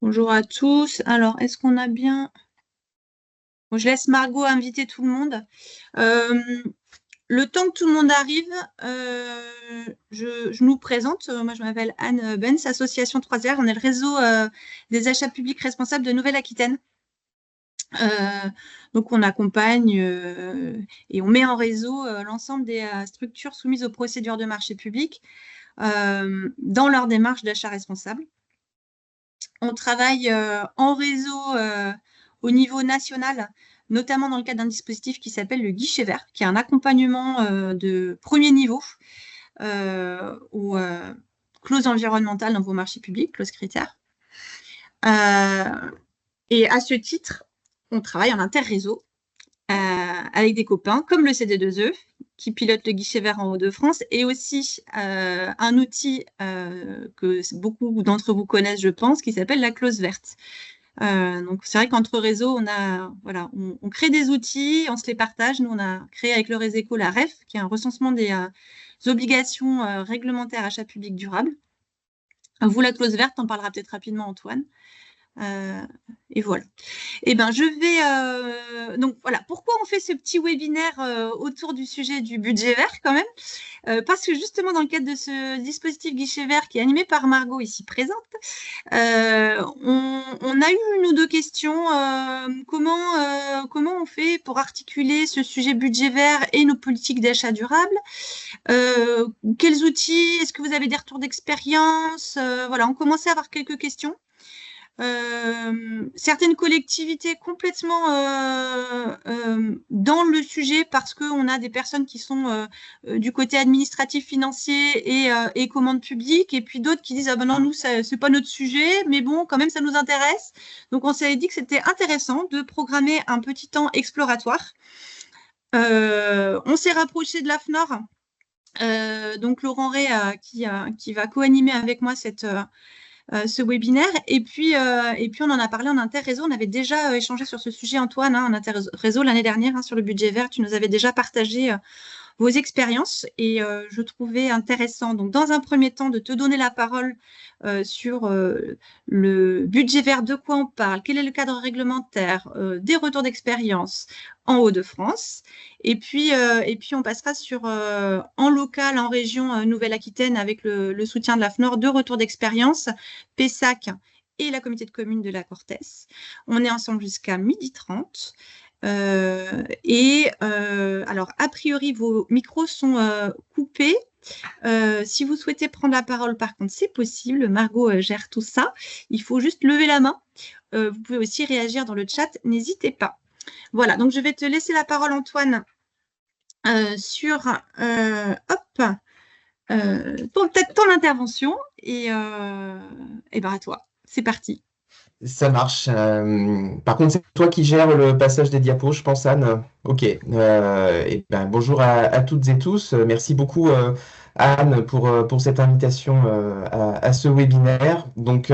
Bonjour à tous. Alors, est-ce qu'on a bien... Bon, je laisse Margot inviter tout le monde. Le temps que tout le monde arrive, je nous présente. Moi, je m'appelle Anne Benz, Association 3R. On est le réseau des achats publics responsables de Nouvelle-Aquitaine. Donc, on accompagne et on met en réseau l'ensemble des structures soumises aux procédures de marché public dans leur démarche d'achat responsable. On travaille en réseau au niveau national, notamment dans le cadre d'un dispositif qui s'appelle le guichet vert, qui est un accompagnement de premier niveau aux clauses environnementales dans vos marchés publics, clauses critères. Et à ce titre, on travaille en interréseau avec des copains comme le CD2E qui pilote le guichet vert en Hauts-de-France et aussi un outil que beaucoup d'entre vous connaissent, je pense, qui s'appelle la clause verte. Donc, c'est vrai qu'entre réseaux, on crée des outils, on se les partage. Nous, on a créé avec le Réseco la REF, qui est un recensement des obligations réglementaires achats publics durables. Vous, la clause verte, on parlera peut-être rapidement, Antoine. Et voilà. Eh ben, je vais donc voilà. Pourquoi on fait ce petit webinaire autour du sujet du budget vert quand même parce que justement dans le cadre de ce dispositif guichet vert qui est animé par Margot ici présente, on a eu une ou deux questions. Comment on fait pour articuler ce sujet budget vert et nos politiques d'achat durable? Quels outils? Est-ce que vous avez des retours d'expérience? Voilà, on commençait à avoir quelques questions. Certaines collectivités complètement dans le sujet parce qu'on a des personnes qui sont du côté administratif, financier et commande publique, et puis d'autres qui disent ah ben non, nous c'est pas notre sujet, mais bon quand même ça nous intéresse. Donc on s'est dit que c'était intéressant de programmer un petit temps exploratoire. On s'est rapproché de l'AFNOR, donc Laurent Ray qui va co-animer avec moi ce webinaire. Et puis, on en a parlé en interréseau. On avait déjà échangé sur ce sujet, Antoine, en interréseau l'année dernière, sur le budget vert. Tu nous avais déjà partagé vos expériences et je trouvais intéressant, donc, dans un premier temps, de te donner la parole sur le budget vert, de quoi on parle, quel est le cadre réglementaire, des retours d'expérience en Hauts-de-France. Et puis, on passera sur, en local, en région Nouvelle-Aquitaine, avec le soutien de l'AFNOR, de retours d'expérience, PESAC et la communauté de communes de la Cortès. On est ensemble jusqu'à 12h30. Alors, a priori, vos micros sont coupés. Si vous souhaitez prendre la parole, par contre, c'est possible. Margot gère tout ça. Il faut juste lever la main. Vous pouvez aussi réagir dans le chat. N'hésitez pas. Voilà, donc je vais te laisser la parole, Antoine, sur peut-être ton intervention. Et ben à toi. C'est parti. Ça marche. Par contre, c'est toi qui gères le passage des diapos, je pense, Anne. Ok. Et ben, bonjour à toutes et tous. Merci beaucoup, Anne, pour cette invitation à ce webinaire. Donc,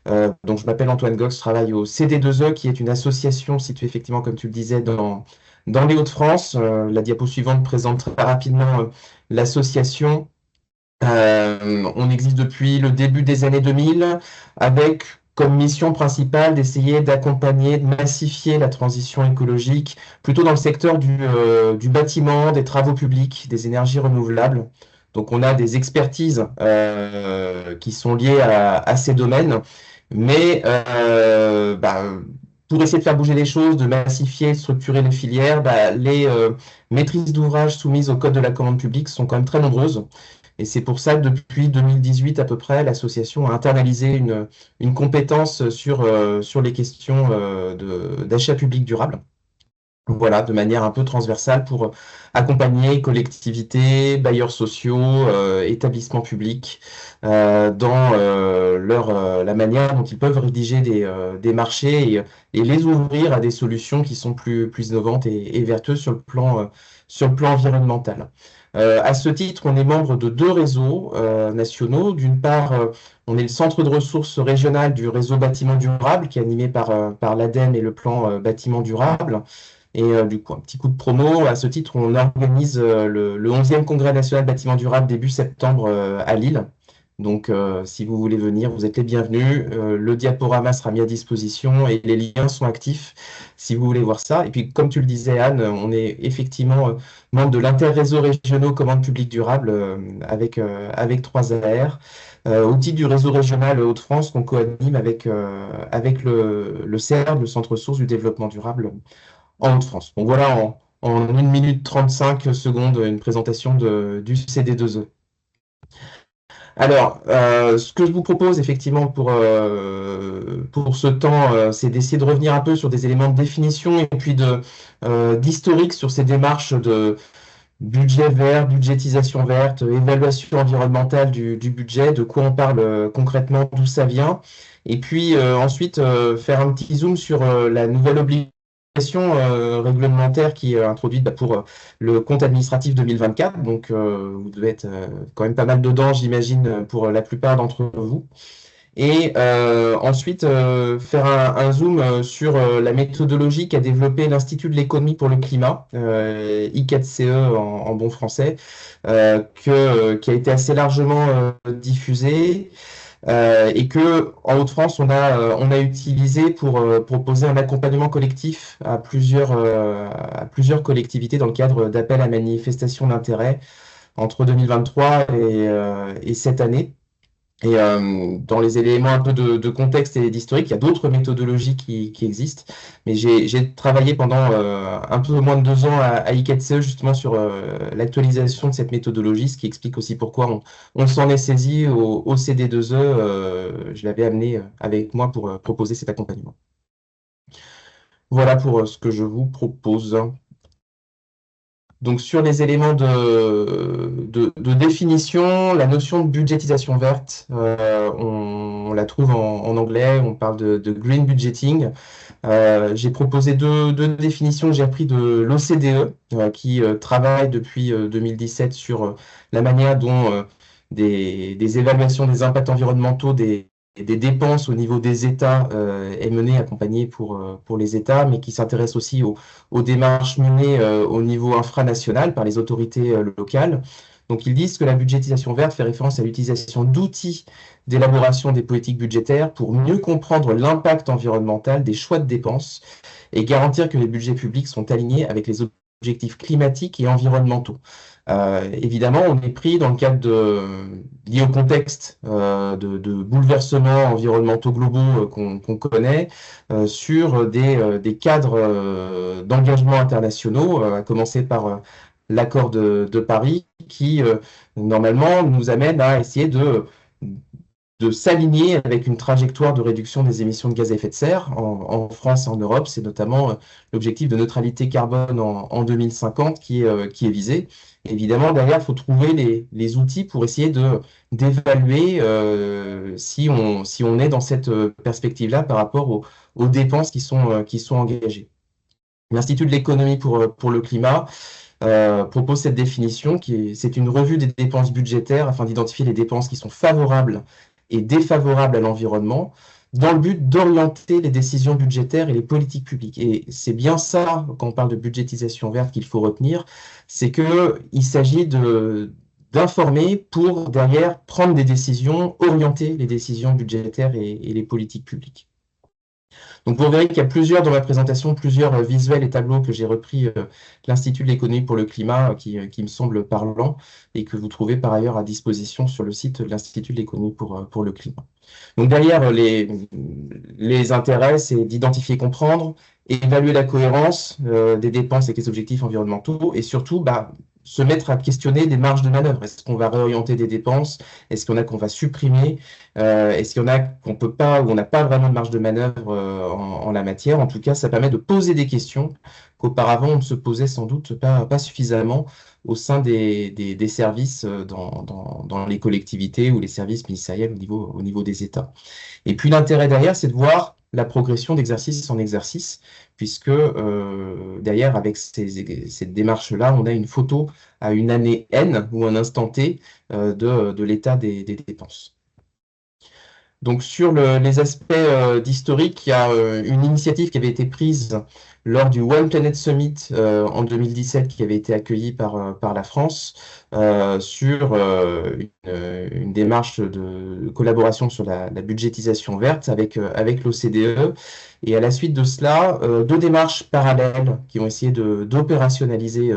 je m'appelle Antoine Gox, je travaille au CD2E, qui est une association située effectivement, comme tu le disais, dans les Hauts-de-France. La diapo suivante présente très rapidement l'association. On existe depuis le début des années 2000 avec comme mission principale d'essayer d'accompagner, de massifier la transition écologique, plutôt dans le secteur du bâtiment, des travaux publics, des énergies renouvelables. Donc on a des expertises qui sont liées à ces domaines, mais pour essayer de faire bouger les choses, de massifier, de structurer les filières, les maîtrises d'ouvrage soumises au Code de la commande publique sont quand même très nombreuses. Et c'est pour ça que depuis 2018 à peu près, l'association a internalisé une compétence sur les questions d'achat public durable. Voilà, de manière un peu transversale pour accompagner collectivités, bailleurs sociaux, établissements publics dans la manière dont ils peuvent rédiger des marchés et les ouvrir à des solutions qui sont plus innovantes et vertueuses sur le plan environnemental. À ce titre, on est membre de deux réseaux nationaux. D'une part, on est le centre de ressources régional du réseau bâtiment durable, qui est animé par l'ADEME et le plan bâtiment durable. Et du coup, un petit coup de promo. À ce titre, on organise le 11e Congrès national bâtiment durable début septembre à Lille. Donc, si vous voulez venir, vous êtes les bienvenus. Le diaporama sera mis à disposition et les liens sont actifs si vous voulez voir ça. Et puis, comme tu le disais, Anne, on est effectivement membre de l'interréseau régionaux commandes publiques durables avec 3AR, au titre du réseau régional Hauts-de-France qu'on coanime avec le CERD, le Centre Source du développement durable en Hauts-de-France. Donc voilà, en 1 minute 35 secondes, une présentation du CD2E. Alors, ce que je vous propose effectivement pour ce temps, c'est d'essayer de revenir un peu sur des éléments de définition et puis d'historique sur ces démarches de budget vert, budgétisation verte, évaluation environnementale du budget, de quoi on parle concrètement, d'où ça vient. Et puis ensuite, faire un petit zoom sur la nouvelle obligation réglementaire qui est introduite pour le compte administratif 2024. Donc, vous devez être quand même pas mal dedans, j'imagine, pour la plupart d'entre vous. Et ensuite, faire un zoom sur la méthodologie qu'a développée l'Institut de l'économie pour le climat, I4CE en bon français, qui a été assez largement diffusée. Et que en Hauts-de-France, on a utilisé pour proposer un accompagnement collectif à plusieurs collectivités dans le cadre d'appels à manifestation d'intérêt entre 2023 et cette année. Et dans les éléments un peu de contexte et d'historique, il y a d'autres méthodologies qui existent. Mais j'ai travaillé pendant un peu moins de 2 ans à I4CE justement sur l'actualisation de cette méthodologie, ce qui explique aussi pourquoi on s'en est saisi au CD2E. Je l'avais amené avec moi pour proposer cet accompagnement. Voilà pour ce que je vous propose. Donc, sur les éléments de définition, la notion de budgétisation verte, on la trouve en anglais, on parle de green budgeting. J'ai proposé deux définitions que j'ai appris de l'OCDE, qui travaille depuis 2017 sur la manière dont des évaluations des impacts environnementaux des dépenses au niveau des États est menée, accompagnée pour les États, mais qui s'intéresse aussi aux démarches menées au niveau infranational par les autorités locales. Donc, ils disent que la budgétisation verte fait référence à l'utilisation d'outils d'élaboration des politiques budgétaires pour mieux comprendre l'impact environnemental des choix de dépenses et garantir que les budgets publics sont alignés avec les objectifs climatiques et environnementaux. Évidemment, on est pris dans le cadre lié au contexte de bouleversements environnementaux globaux qu'on connaît sur des cadres d'engagement internationaux, à commencer par l'accord de Paris, qui normalement nous amène à essayer de s'aligner avec une trajectoire de réduction des émissions de gaz à effet de serre. En France et en Europe, c'est notamment l'objectif de neutralité carbone en 2050 qui est visé. Et évidemment, derrière, il faut trouver les outils pour essayer d'évaluer si on est dans cette perspective-là par rapport aux dépenses qui sont engagées. L'Institut de l'économie pour le climat propose cette définition c'est une revue des dépenses budgétaires afin d'identifier les dépenses qui sont favorables et défavorables à l'environnement dans le but d'orienter les décisions budgétaires et les politiques publiques. Et c'est bien ça, quand on parle de budgétisation verte, qu'il faut retenir, c'est qu'il s'agit d'informer pour derrière prendre des décisions, orienter les décisions budgétaires et les politiques publiques. Donc vous verrez qu'il y a dans ma présentation, plusieurs visuels et tableaux que j'ai repris de l'Institut de l'économie pour le climat qui me semblent parlants et que vous trouvez par ailleurs à disposition sur le site de l'Institut de l'économie pour le climat. Donc derrière, les intérêts, c'est d'identifier, comprendre, évaluer la cohérence des dépenses avec les objectifs environnementaux et surtout se mettre à questionner des marges de manœuvre. Est-ce qu'on va réorienter des dépenses? Est-ce qu'il y en a qu'on va supprimer? Est-ce qu'il y en a qu'on peut pas, ou on n'a pas vraiment de marge de manœuvre en la matière? En tout cas, ça permet de poser des questions qu'auparavant on ne se posait sans doute pas suffisamment au sein des services dans les collectivités ou les services ministériels au niveau des États. Et puis l'intérêt derrière, c'est de voir la progression d'exercice en exercice, puisque derrière, avec cette démarche-là, on a une photo à une année N ou un instant T de l'état des dépenses. Donc sur les aspects d'historique, il y a une initiative qui avait été prise lors du One Planet Summit en 2017 qui avait été accueillie par la France sur une démarche de collaboration sur la budgétisation verte avec l'OCDE. Et à la suite de cela, deux démarches parallèles qui ont essayé d'opérationnaliser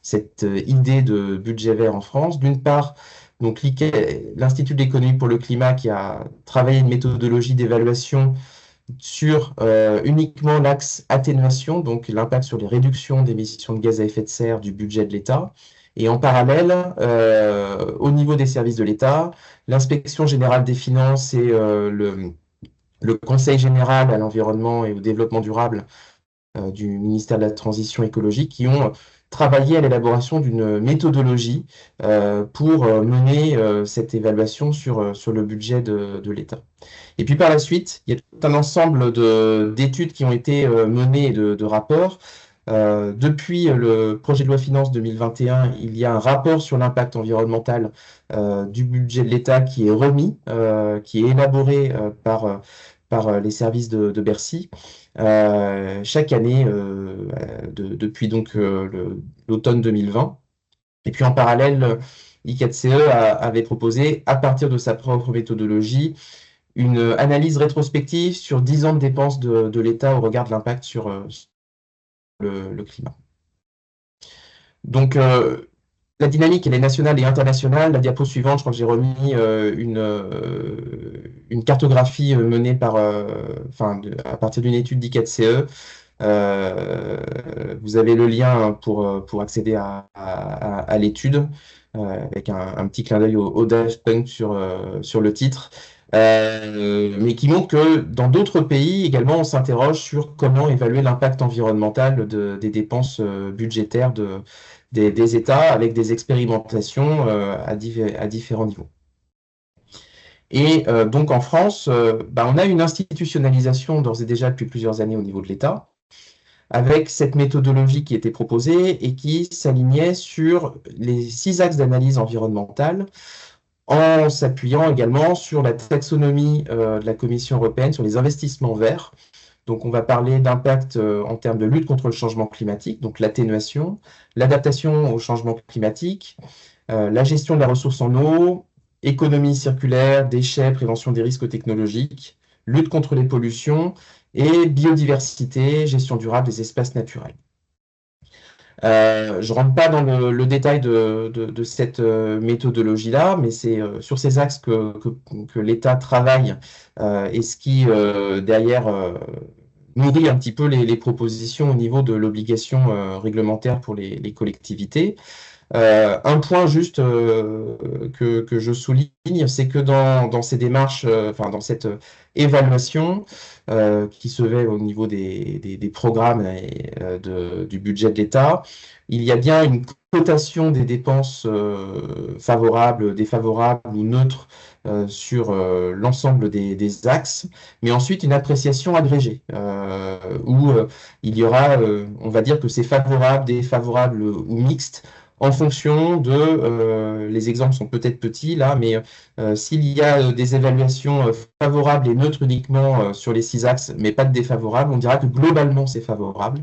cette idée de budget vert en France. D'une part, donc l'Institut de l'économie pour le climat qui a travaillé une méthodologie d'évaluation sur uniquement l'axe atténuation, donc l'impact sur les réductions d'émissions de gaz à effet de serre du budget de l'État. Et en parallèle, au niveau des services de l'État, l'Inspection générale des finances et le Conseil général à l'environnement et au développement durable du ministère de la Transition écologique qui ont travaillé à l'élaboration d'une méthodologie pour mener cette évaluation sur le budget de l'État. Et puis par la suite, il y a tout un ensemble d'études qui ont été menées, de rapports. Depuis le projet de loi finances 2021, il y a un rapport sur l'impact environnemental du budget de l'État qui est remis, qui est élaboré par les services de Bercy chaque année depuis donc l'automne 2020. Et puis en parallèle, I4CE avait proposé, à partir de sa propre méthodologie, une analyse rétrospective sur 10 ans de dépenses de l'État au regard de l'impact sur le climat. Donc, la dynamique, elle est nationale et internationale. La diapo suivante, je crois que j'ai remis une cartographie menée à partir d'une étude d'I4CE. Vous avez le lien pour accéder à l'étude, avec un petit clin d'œil au Daft Punk sur le titre. Mais qui montre que dans d'autres pays également, on s'interroge sur comment évaluer l'impact environnemental des dépenses budgétaires des États avec des expérimentations à différents niveaux. Et donc en France, on a une institutionnalisation d'ores et déjà depuis plusieurs années au niveau de l'État, avec cette méthodologie qui était proposée et qui s'alignait sur les 6 axes d'analyse environnementale, en s'appuyant également sur la taxonomie de la Commission européenne sur les investissements verts. Donc on va parler d'impact en termes de lutte contre le changement climatique, donc l'atténuation, l'adaptation au changement climatique, la gestion de la ressource en eau, économie circulaire, déchets, prévention des risques technologiques, lutte contre les pollutions et biodiversité, gestion durable des espaces naturels. Je ne rentre pas dans le détail de cette méthodologie-là, mais c'est sur ces axes que l'État travaille et ce qui, derrière, nourrit un petit peu les propositions au niveau de l'obligation réglementaire pour les collectivités. Un point juste que je souligne, c'est que dans ces démarches, dans cette évaluation qui se fait au niveau des programmes du budget de l'État, il y a bien une cotation des dépenses favorables, défavorables ou neutres sur l'ensemble des axes, mais ensuite une appréciation agrégée où il y aura, on va dire que c'est favorable, défavorable ou mixte en fonction les exemples sont peut-être petits là, mais s'il y a des évaluations favorables et neutres uniquement sur les 6 axes, mais pas de défavorables, on dira que globalement c'est favorable.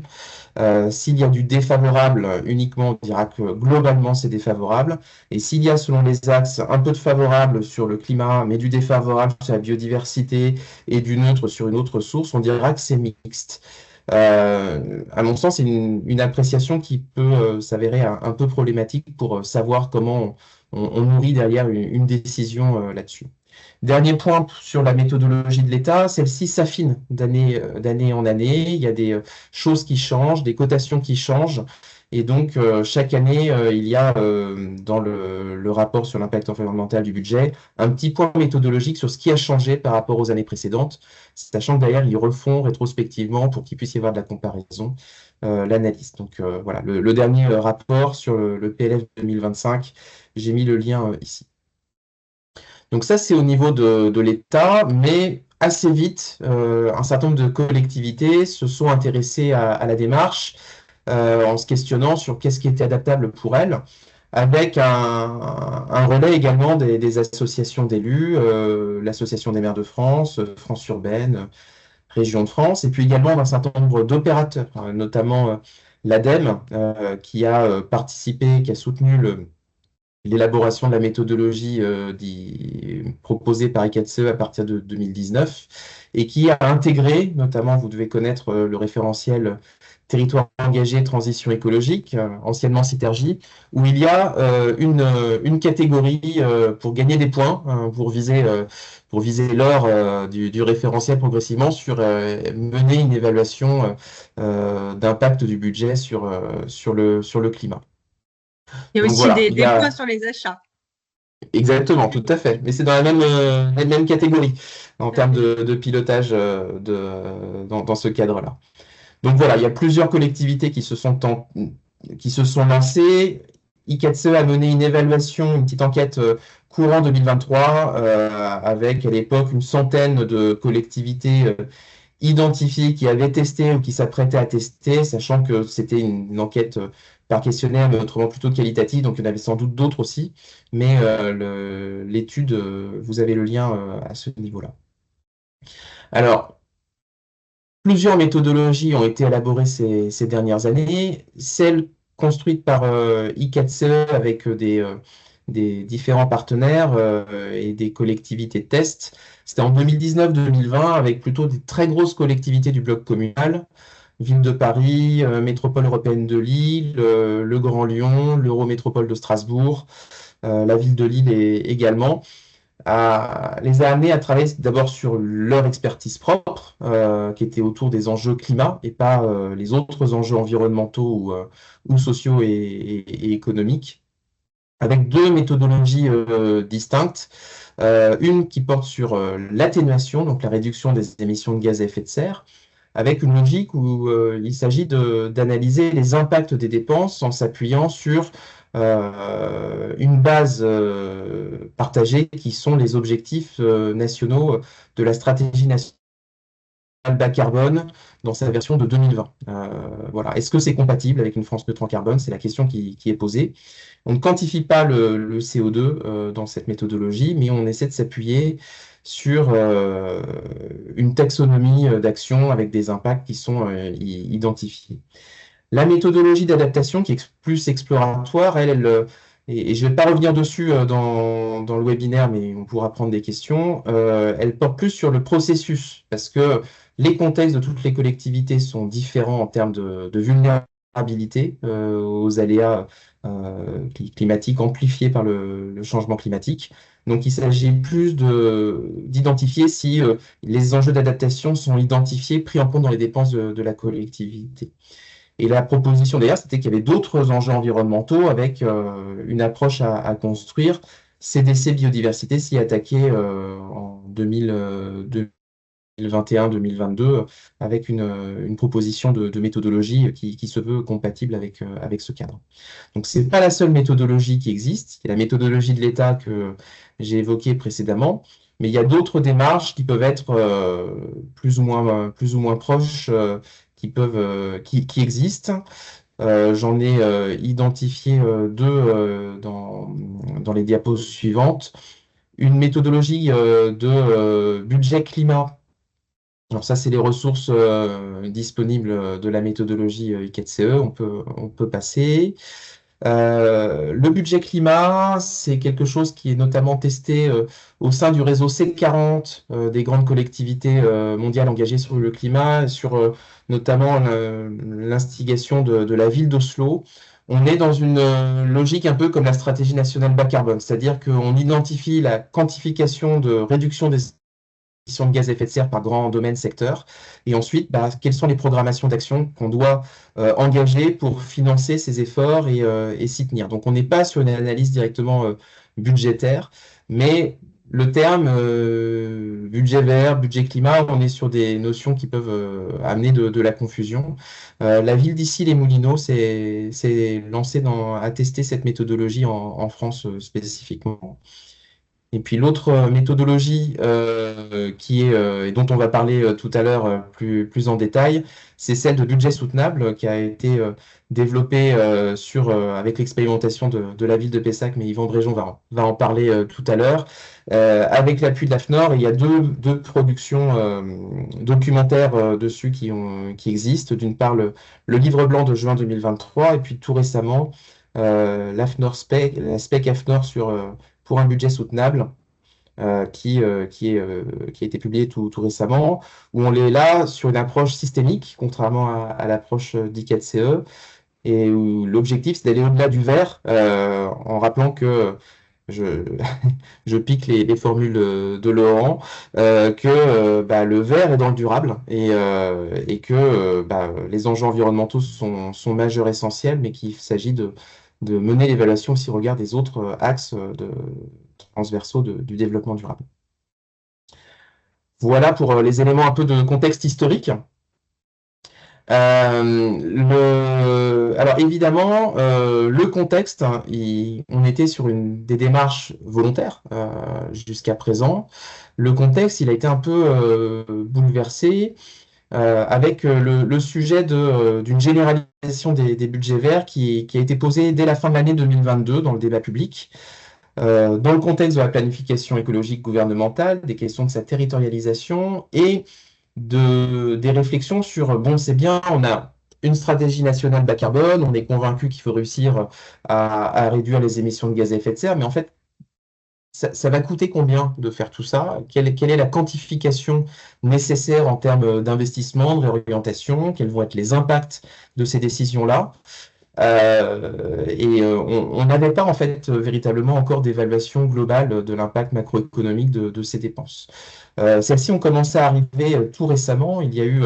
S'il y a du défavorable uniquement, on dira que globalement c'est défavorable. Et s'il y a selon les axes un peu de favorable sur le climat, mais du défavorable sur la biodiversité et du neutre sur une autre source, on dira que c'est mixte. À mon sens, c'est une appréciation qui peut s'avérer un peu problématique pour savoir comment on nourrit derrière une décision là-dessus. Dernier point sur la méthodologie de l'État, celle-ci s'affine d'année en année. Il y a des choses qui changent, des cotations qui changent. Et donc, chaque année, il y a dans le rapport sur l'impact environnemental du budget un petit point méthodologique sur ce qui a changé par rapport aux années précédentes, sachant que derrière, ils refont rétrospectivement pour qu'il puisse y avoir de la comparaison l'analyse. Donc voilà, le dernier rapport sur le PLF 2025, j'ai mis le lien ici. Donc ça, c'est au niveau de l'État, mais assez vite, un certain nombre de collectivités se sont intéressées à la démarche en se questionnant sur qu'est-ce qui était adaptable pour elles. avec un relais également des associations d'élus, l'Association des maires de France, France urbaine, Région de France, et puis également d'un certain nombre d'opérateurs, notamment l'ADEME, qui a participé, qui a soutenu l'élaboration de la méthodologie proposée par ICATSE à partir de 2019 et qui a intégré, notamment, vous devez connaître le référentiel territoire engagé, transition écologique, anciennement Citergy, où il y a une catégorie pour gagner des points, hein, pour viser l'or du référentiel progressivement sur mener une évaluation d'impact du budget sur le climat. Il y a Donc aussi voilà, des points sur les achats. exactement, tout à fait. Mais c'est dans la même catégorie en termes de pilotage dans ce cadre-là. Donc voilà, il y a plusieurs collectivités qui se sont lancées. ICATSE a mené une évaluation, une petite enquête courant 2023 avec à l'époque une centaine de collectivités identifiés qui avaient testé ou qui s'apprêtaient à tester, sachant que c'était une enquête par questionnaire, mais autrement plutôt qualitative, donc il y en avait sans doute d'autres aussi, mais l'étude, vous avez le lien à ce niveau-là. Alors, plusieurs méthodologies ont été élaborées ces dernières années. Celle construite par ICATSE avec des différents partenaires et des collectivités de test. C'était en 2019-2020 avec plutôt des très grosses collectivités du bloc communal, Ville de Paris, Métropole européenne de Lille, le Grand Lyon, l'Eurométropole de Strasbourg, la ville de Lille également les a amenés à travailler d'abord sur leur expertise propre, qui était autour des enjeux climat et pas les autres enjeux environnementaux ou sociaux et économiques, avec deux méthodologies distinctes. Une qui porte sur l'atténuation, donc la réduction des émissions de gaz à effet de serre, avec une logique où il s'agit d'analyser les impacts des dépenses en s'appuyant sur une base partagée qui sont les objectifs nationaux de la stratégie nationale bas carbone dans sa version de 2020. Voilà. Est-ce que c'est compatible avec une France neutre en carbone? C'est la question qui est posée. On ne quantifie pas le CO2 dans cette méthodologie, mais on essaie de s'appuyer sur une taxonomie d'action avec des impacts qui sont identifiés. La méthodologie d'adaptation, qui est plus exploratoire, et je ne vais pas revenir dessus dans le webinaire, mais on pourra prendre des questions, elle porte plus sur le processus, parce que les contextes de toutes les collectivités sont différents en termes de vulnérabilité aux aléas climatiques amplifiés par le changement climatique. Donc, il s'agit plus d'identifier si les enjeux d'adaptation sont identifiés, pris en compte dans les dépenses de la collectivité. Et la proposition d'ailleurs, c'était qu'il y avait d'autres enjeux environnementaux avec une approche à construire. CDC Biodiversité s'y attaquait en 2021-2022 avec une proposition de méthodologie qui se veut compatible avec ce cadre. Donc, ce n'est pas la seule méthodologie qui existe. Il y a la méthodologie de l'État que j'ai évoquée précédemment, mais il y a d'autres démarches qui peuvent être plus ou moins proches qui existent. J'en ai identifié deux dans les diapos suivantes. Une méthodologie de budget climat. Alors ça, c'est les ressources disponibles de la méthodologie ICATSE. On peut passer. Le budget climat, c'est quelque chose qui est notamment testé au sein du réseau C40 des grandes collectivités mondiales engagées sur le climat, sur notamment l'instigation de la ville d'Oslo. On est dans une logique un peu comme la stratégie nationale bas carbone, c'est-à-dire qu'on identifie la quantification de réduction des émissions de gaz à effet de serre par grands domaines, secteurs. Et ensuite, quelles sont les programmations d'action qu'on doit engager pour financer ces efforts et s'y tenir. Donc, on n'est pas sur une analyse directement budgétaire, mais le terme budget vert, budget climat, on est sur des notions qui peuvent amener de la confusion. La ville d'Issy-les-Moulineaux s'est lancée à tester cette méthodologie en France spécifiquement. Et puis l'autre méthodologie et dont on va parler tout à l'heure plus en détail, c'est celle de budget soutenable qui a été développée avec l'expérimentation de la ville de Pessac, mais Yvan Bréjon va en parler tout à l'heure, avec l'appui de l'AFNOR. Il y a deux productions documentaires dessus qui existent. D'une part, le livre blanc de juin 2023, et puis tout récemment, l'AFNOR SPEC, la SPEC AFNOR pour un budget soutenable, qui a été publié tout récemment, où on est là sur une approche systémique, contrairement à l'approche d'I4CE, et où l'objectif, c'est d'aller au-delà du vert, en rappelant que je, je pique les formules de Laurent, que le vert est dans le durable et que les enjeux environnementaux sont majeurs, essentiels, mais qu'il s'agit de mener l'évaluation aussi au regard des autres axes transversaux du développement durable. Voilà pour les éléments un peu de contexte historique. Alors évidemment, le contexte, hein, on était sur des démarches volontaires jusqu'à présent. Le contexte, il a été un peu bouleversé avec le sujet d'une généralisation des budgets verts qui a été posé dès la fin de l'année 2022 dans le débat public. Dans le contexte de la planification écologique gouvernementale, des questions de sa territorialisation et des réflexions sur, bon, c'est bien, on a une stratégie nationale bas carbone, on est convaincu qu'il faut réussir à réduire les émissions de gaz à effet de serre, mais en fait, ça va coûter combien de faire tout ça? Quelle est la quantification nécessaire en termes d'investissement, de réorientation? Quels vont être les impacts de ces décisions-là? On n'avait pas en fait véritablement encore d'évaluation globale de l'impact macroéconomique de ces dépenses. Celles-ci ont commencé à arriver tout récemment. Il y a eu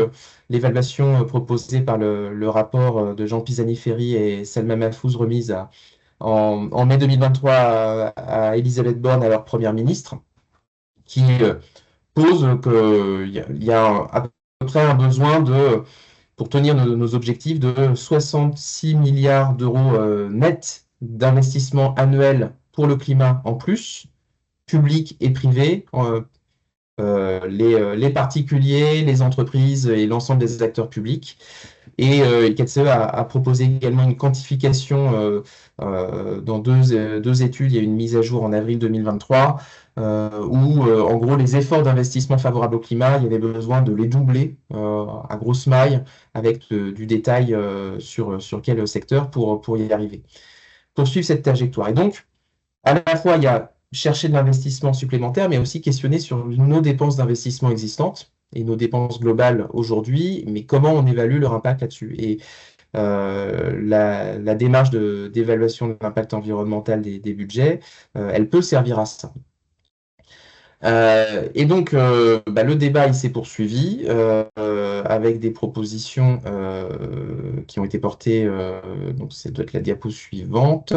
l'évaluation proposée par le rapport de Jean Pisani-Ferry et Selma Mahfouz remise en mai 2023 à Elisabeth Borne, alors Première ministre, qui pose qu'il y a à peu près un besoin pour tenir nos objectifs de 66 milliards d'euros nets d'investissement annuel pour le climat en plus, public et privé, les particuliers, les entreprises et l'ensemble des acteurs publics. Et ICATSE a proposé également une quantification dans deux études. Il y a une mise à jour en avril 2023 où, en gros, les efforts d'investissement favorables au climat, il y avait besoin de les doubler à grosse maille avec du détail sur quel secteur pour y arriver. Poursuivre cette trajectoire. Et donc, à la fois, il y a chercher de l'investissement supplémentaire, mais aussi questionner sur nos dépenses d'investissement existantes et nos dépenses globales aujourd'hui, mais comment on évalue leur impact là-dessus. Et la démarche d'évaluation de l'impact environnemental des budgets, elle peut servir à ça. Et donc, le débat il s'est poursuivi avec des propositions qui ont été portées, donc ça doit être la diapo suivante,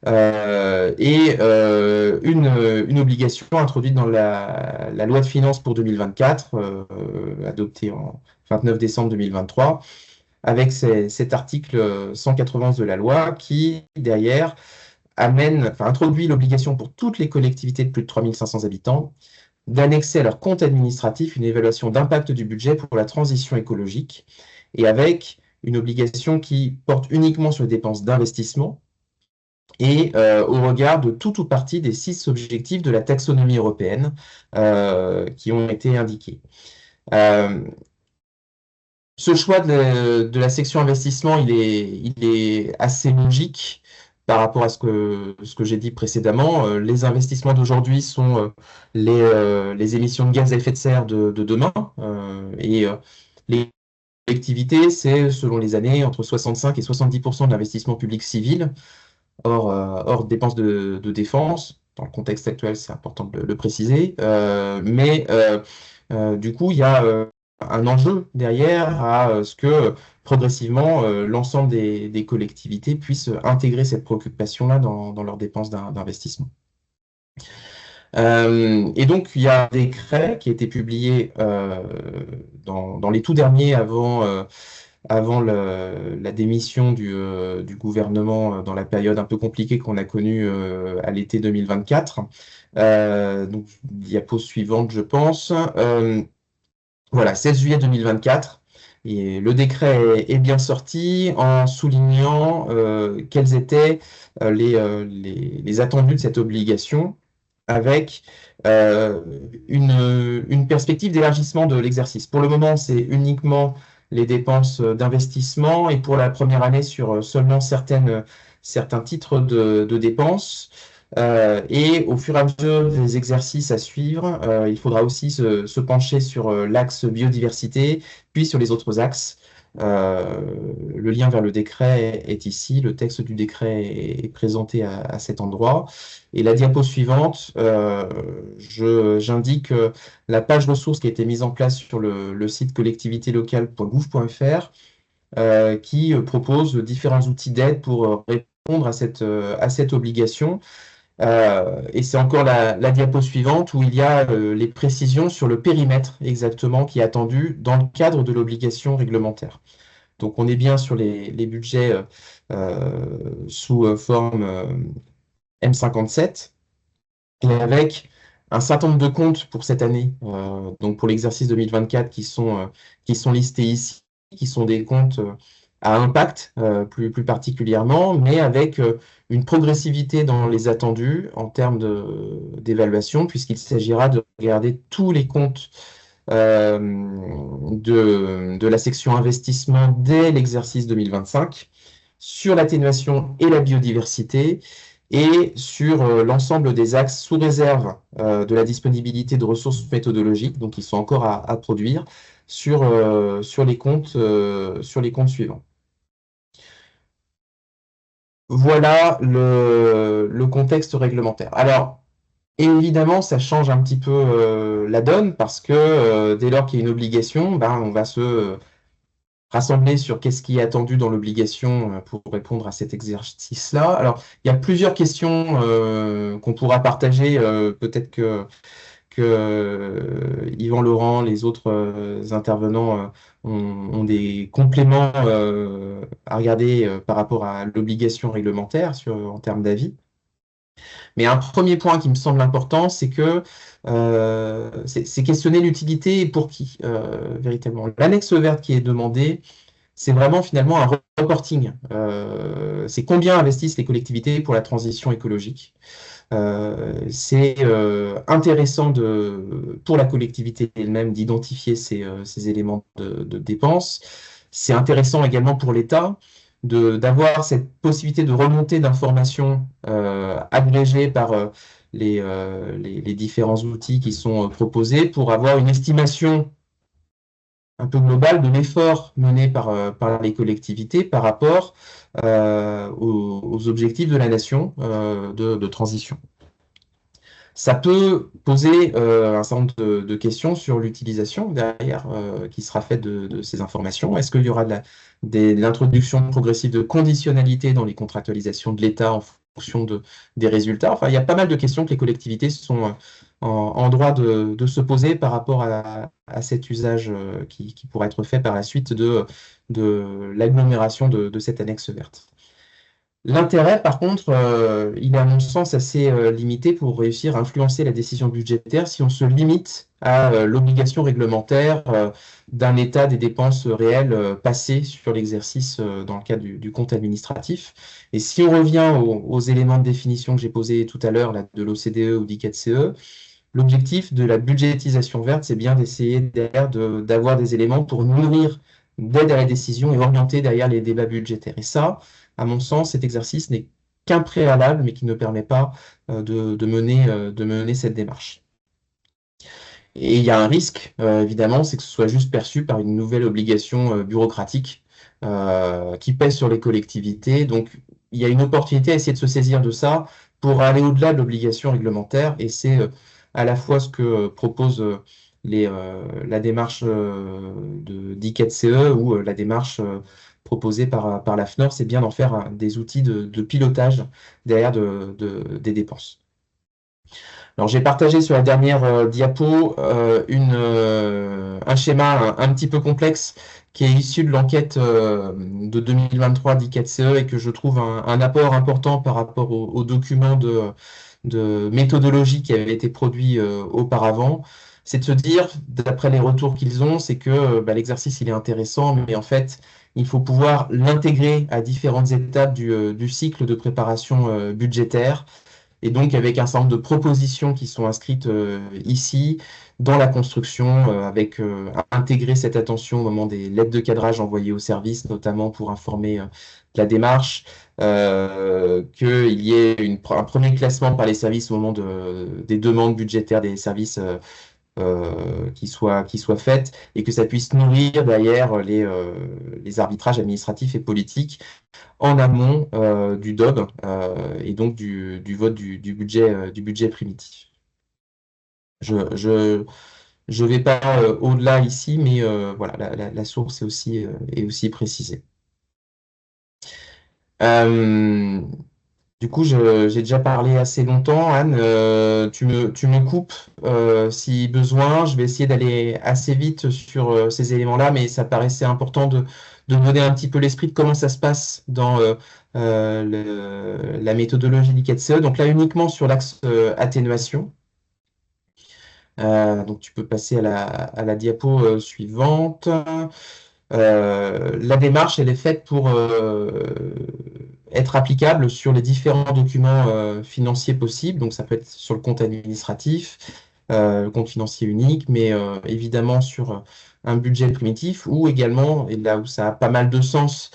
une obligation introduite dans la loi de finances pour 2024, adoptée en 29 décembre 2023, avec cet article 191 de la loi qui, derrière, introduit l'obligation pour toutes les collectivités de plus de 3500 habitants d'annexer à leur compte administratif une évaluation d'impact du budget pour la transition écologique, et avec une obligation qui porte uniquement sur les dépenses d'investissement, et au regard de tout ou partie des 6 objectifs de la taxonomie européenne qui ont été indiqués. Ce choix de la section investissement, il est assez logique par rapport à ce que j'ai dit précédemment. Les investissements d'aujourd'hui sont les émissions de gaz à effet de serre de demain, et les collectivités, c'est selon les années entre 65 et 70% de l'investissement public civil, hors dépenses de défense. Dans le contexte actuel, c'est important de le préciser. Du coup, il y a un enjeu derrière à ce que progressivement l'ensemble des collectivités puissent intégrer cette préoccupation-là dans leurs dépenses d'investissement. Et donc, il y a un décret qui a été publié dans les tout derniers avant avant la démission du gouvernement dans la période un peu compliquée qu'on a connue à l'été 2024. Donc, diapo suivante, je pense. Voilà, 16 juillet 2024. Et le décret est bien sorti en soulignant quels étaient les attendus de cette obligation avec une perspective d'élargissement de l'exercice. Pour le moment, c'est uniquement les dépenses d'investissement et pour la première année sur seulement certains titres de dépenses. Et au fur et à mesure des exercices à suivre, il faudra aussi se pencher sur l'axe biodiversité, puis sur les autres axes. Le lien vers le décret est ici, le texte du décret est présenté à cet endroit. Et la diapo suivante, j'indique la page ressources qui a été mise en place sur le site collectivitélocale.gouv.fr qui propose différents outils d'aide pour répondre à cette obligation. Et c'est encore la diapo suivante où il y a les précisions sur le périmètre exactement qui est attendu dans le cadre de l'obligation réglementaire. Donc on est bien sur les budgets sous forme M57 et avec un certain nombre de comptes pour cette année, donc pour l'exercice 2024 qui sont listés ici, qui sont des comptes à impact plus particulièrement, mais avec une progressivité dans les attendus en termes d'évaluation, puisqu'il s'agira de regarder tous les comptes de la section investissement dès l'exercice 2025 sur l'atténuation et la biodiversité et sur l'ensemble des axes sous réserve de la disponibilité de ressources méthodologiques, donc ils sont encore à produire, sur les comptes suivants. Voilà le contexte réglementaire. Alors, évidemment, ça change un petit peu la donne parce que dès lors qu'il y a une obligation, ben, on va se rassembler sur qu'est-ce qui est attendu dans l'obligation pour répondre à cet exercice-là. Alors, il y a plusieurs questions qu'on pourra partager. Peut-être que Yvan Laurent, les autres intervenants ont des compléments à regarder par rapport à l'obligation réglementaire en termes d'avis. Mais un premier point qui me semble important, c'est que c'est questionner l'utilité et pour qui, véritablement. L'annexe verte qui est demandée, c'est vraiment finalement un reporting. C'est combien investissent les collectivités pour la transition écologique. C'est intéressant pour la collectivité elle-même d'identifier ces éléments de dépenses. C'est intéressant également pour l'État d'avoir cette possibilité de remontée d'informations agrégées par les différents outils qui sont proposés pour avoir une estimation un peu globale de l'effort mené par les collectivités par rapport aux objectifs de la nation de transition. Ça peut poser un certain nombre de questions sur l'utilisation derrière qui sera faite de ces informations. Est-ce qu'il y aura de l'introduction progressive de conditionnalité dans les contractualisations de l'État en fonction des résultats? Enfin, il y a pas mal de questions que les collectivités sont en droit de se poser par rapport à cet usage qui pourra être fait par la suite de l'agglomération de cette annexe verte. L'intérêt, par contre, il est à mon sens assez limité pour réussir à influencer la décision budgétaire si on se limite à l'obligation réglementaire d'un état des dépenses réelles passées sur l'exercice dans le cadre du compte administratif. Et si on revient aux éléments de définition que j'ai posés tout à l'heure de l'OCDE ou d'ICATCE, l'objectif de la budgétisation verte, c'est bien d'essayer derrière d'avoir des éléments pour nourrir d'aide à la décision et orienter derrière les débats budgétaires. Et ça, à mon sens, cet exercice n'est qu'un préalable, mais qui ne permet pas de mener cette démarche. Et il y a un risque, évidemment, c'est que ce soit juste perçu par une nouvelle obligation bureaucratique qui pèse sur les collectivités. Donc, il y a une opportunité à essayer de se saisir de ça pour aller au-delà de l'obligation réglementaire. Et c'est à la fois ce que propose la démarche d'ICATCE ou la démarche proposée par la FNOR, c'est bien d'en faire des outils de pilotage derrière des dépenses. Alors, j'ai partagé sur la dernière diapo un schéma un petit peu complexe qui est issu de l'enquête de 2023 d'ICATCE et que je trouve un apport important par rapport aux documents de méthodologie qui avaient été produits auparavant. C'est de se dire, d'après les retours qu'ils ont, c'est que l'exercice il est intéressant, mais en fait, il faut pouvoir l'intégrer à différentes étapes du cycle de préparation budgétaire et donc avec un certain nombre de propositions qui sont inscrites ici dans la construction, avec intégrer cette attention au moment des lettres de cadrage envoyées au service, notamment pour informer de la démarche, qu'il y ait un premier classement par les services au moment des demandes budgétaires des services qui soient faites et que ça puisse nourrir derrière les arbitrages administratifs et politiques en amont du DOB et donc du vote du budget primitif. Je vais pas au-delà ici, mais voilà, la source est aussi précisée. Euh, du coup, j'ai déjà parlé assez longtemps. Anne, tu me coupes si besoin. Je vais essayer d'aller assez vite sur ces éléments-là, mais ça paraissait important de donner un petit peu l'esprit de comment ça se passe dans la méthodologie d'ICATSE. Donc là, uniquement sur l'axe atténuation. Donc tu peux passer à la diapo suivante. La démarche, elle est faite pour être applicable sur les différents documents financiers possibles. Donc, ça peut être sur le compte administratif, le compte financier unique, mais évidemment sur un budget primitif ou également, et là où ça a pas mal de sens,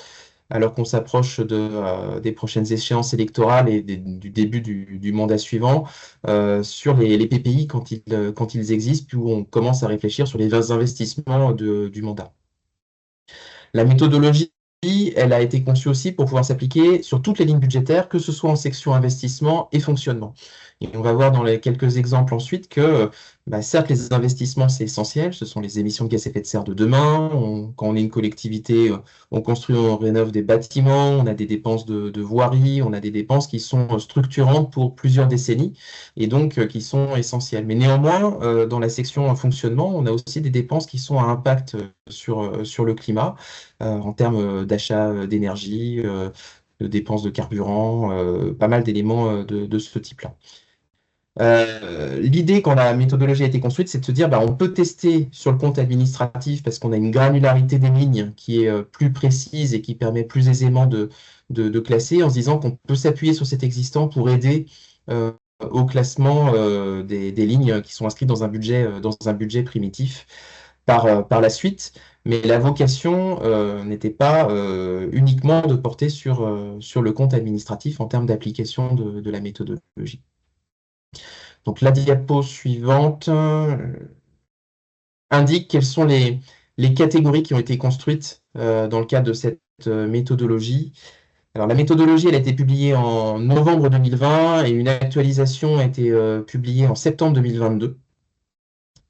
alors qu'on s'approche des prochaines échéances électorales et du début du mandat suivant, sur les PPI quand ils existent, puis où on commence à réfléchir sur les investissements du mandat. La méthodologie, elle a été conçue aussi pour pouvoir s'appliquer sur toutes les lignes budgétaires, que ce soit en section investissement et fonctionnement. Et on va voir dans les quelques exemples ensuite que, certes, les investissements, c'est essentiel, ce sont les émissions de gaz à effet de serre de demain. Quand on est une collectivité, on construit, on rénove des bâtiments, on a des dépenses de voirie, on a des dépenses qui sont structurantes pour plusieurs décennies et donc qui sont essentielles. Mais néanmoins, dans la section fonctionnement, on a aussi des dépenses qui sont à impact sur le climat en termes d'achat d'énergie, de dépenses de carburant, pas mal d'éléments de ce type-là. L'idée, quand la méthodologie a été construite, c'est de se dire on peut tester sur le compte administratif parce qu'on a une granularité des lignes qui est plus précise et qui permet plus aisément de classer, en se disant qu'on peut s'appuyer sur cet existant pour aider au classement des lignes qui sont inscrites dans un budget primitif par la suite. Mais la vocation n'était pas uniquement de porter sur le compte administratif en termes d'application de la méthodologie. Donc la diapo suivante indique quelles sont les catégories qui ont été construites dans le cadre de cette méthodologie. Alors la méthodologie, elle a été publiée en novembre 2020 et une actualisation a été publiée en septembre 2022.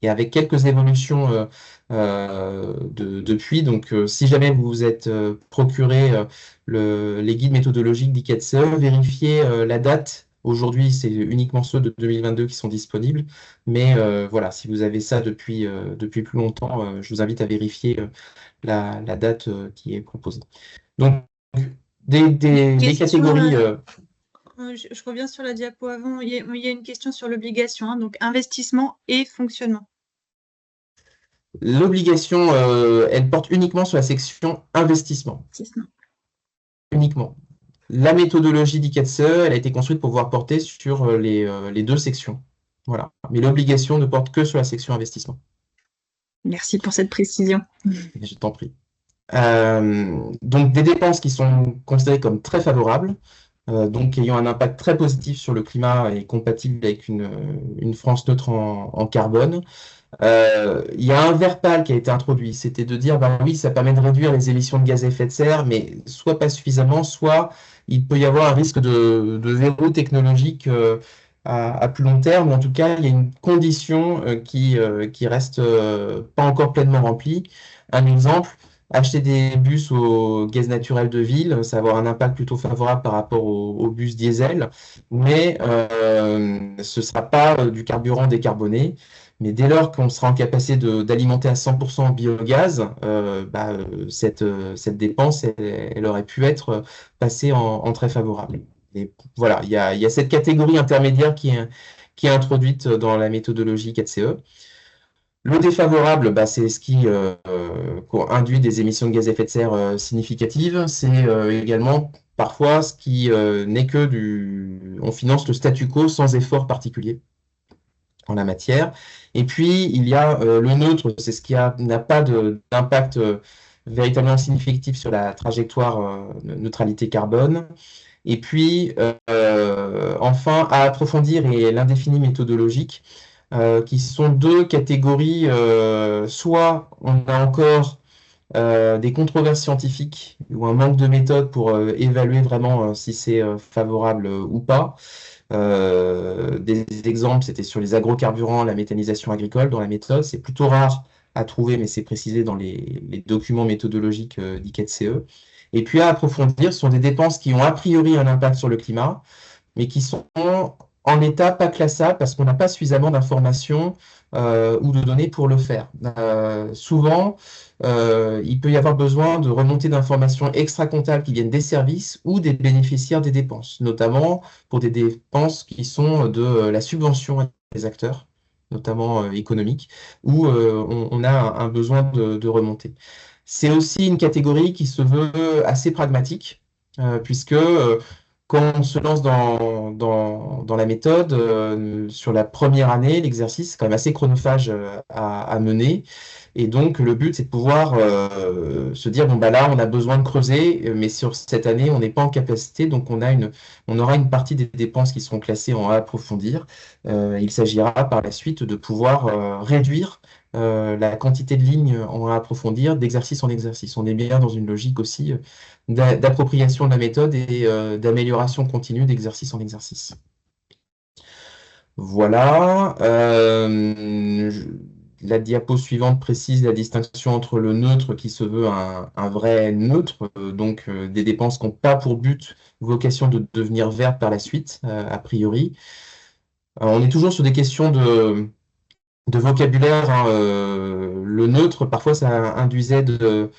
Et avec quelques évolutions depuis. Donc, si jamais vous vous êtes procuré les guides méthodologiques d'ICATSE, vérifiez la date. Aujourd'hui, c'est uniquement ceux de 2022 qui sont disponibles. Mais voilà, si vous avez ça depuis plus longtemps, je vous invite à vérifier la date qui est proposée. Donc, des catégories. Je reviens sur la diapo avant. Il y a une question sur l'obligation, donc investissement et fonctionnement. L'obligation, elle porte uniquement sur la section investissement. Uniquement. La méthodologie d'ICATSE, elle a été construite pour pouvoir porter sur les deux sections. Voilà. Mais l'obligation ne porte que sur la section investissement. Merci pour cette précision. Je t'en prie. Donc, des dépenses qui sont considérées comme très favorables, donc ayant un impact très positif sur le climat et compatible avec une France neutre en carbone. Il y a un vert pâle qui a été introduit, c'était de dire, oui, ça permet de réduire les émissions de gaz à effet de serre, mais soit pas suffisamment, soit il peut y avoir un risque de verrou technologique à plus long terme, ou en tout cas, il y a une condition qui reste pas encore pleinement remplie. Un exemple, acheter des bus au gaz naturel de ville, ça va avoir un impact plutôt favorable par rapport aux bus diesel, mais ce ne sera pas du carburant décarboné. Mais dès lors qu'on sera en capacité d'alimenter à 100% en biogaz, cette dépense, elle aurait pu être passée en très favorable. Et voilà, il y a cette catégorie intermédiaire qui est introduite dans la méthodologie 4CE. Le défavorable, c'est ce qui induit des émissions de gaz à effet de serre significatives. C'est également parfois ce qui n'est que du... On finance le statu quo sans effort particulier en la matière. Et puis, il y a le neutre, c'est ce qui n'a pas d'impact véritablement significatif sur la trajectoire neutralité carbone. Et puis, enfin, à approfondir et l'indéfini méthodologique, qui sont deux catégories. Soit on a encore des controverses scientifiques ou un manque de méthode pour évaluer vraiment si c'est favorable ou pas. Des exemples, c'était sur les agrocarburants, la méthanisation agricole dans la méthode. C'est plutôt rare à trouver, mais c'est précisé dans les documents méthodologiques d'ICAT-CE. Et puis à approfondir, ce sont des dépenses qui ont a priori un impact sur le climat, mais qui sont en état pas classables parce qu'on n'a pas suffisamment d'informations ou de données pour le faire. Souvent, il peut y avoir besoin de remonter d'informations extra-comptables qui viennent des services ou des bénéficiaires des dépenses, notamment pour des dépenses qui sont de la subvention des acteurs, notamment économiques, où on a un besoin de remonter. C'est aussi une catégorie qui se veut assez pragmatique, puisque quand on se lance dans la méthode, sur la première année, l'exercice est quand même assez chronophage à mener. Et donc, le but, c'est de pouvoir se dire, bon, bah là, on a besoin de creuser, mais sur cette année, on n'est pas en capacité, donc on aura une partie des dépenses qui seront classées en à approfondir. Il s'agira par la suite de pouvoir réduire la quantité de lignes en à approfondir d'exercice en exercice. On est bien dans une logique aussi d'appropriation de la méthode et d'amélioration continue d'exercice en exercice. Voilà. La diapo suivante précise la distinction entre le neutre qui se veut un vrai neutre, donc des dépenses qui n'ont pas pour but, vocation de devenir vertes par la suite, a priori. On est toujours sur des questions de vocabulaire, hein. Le neutre, parfois, ça induisait de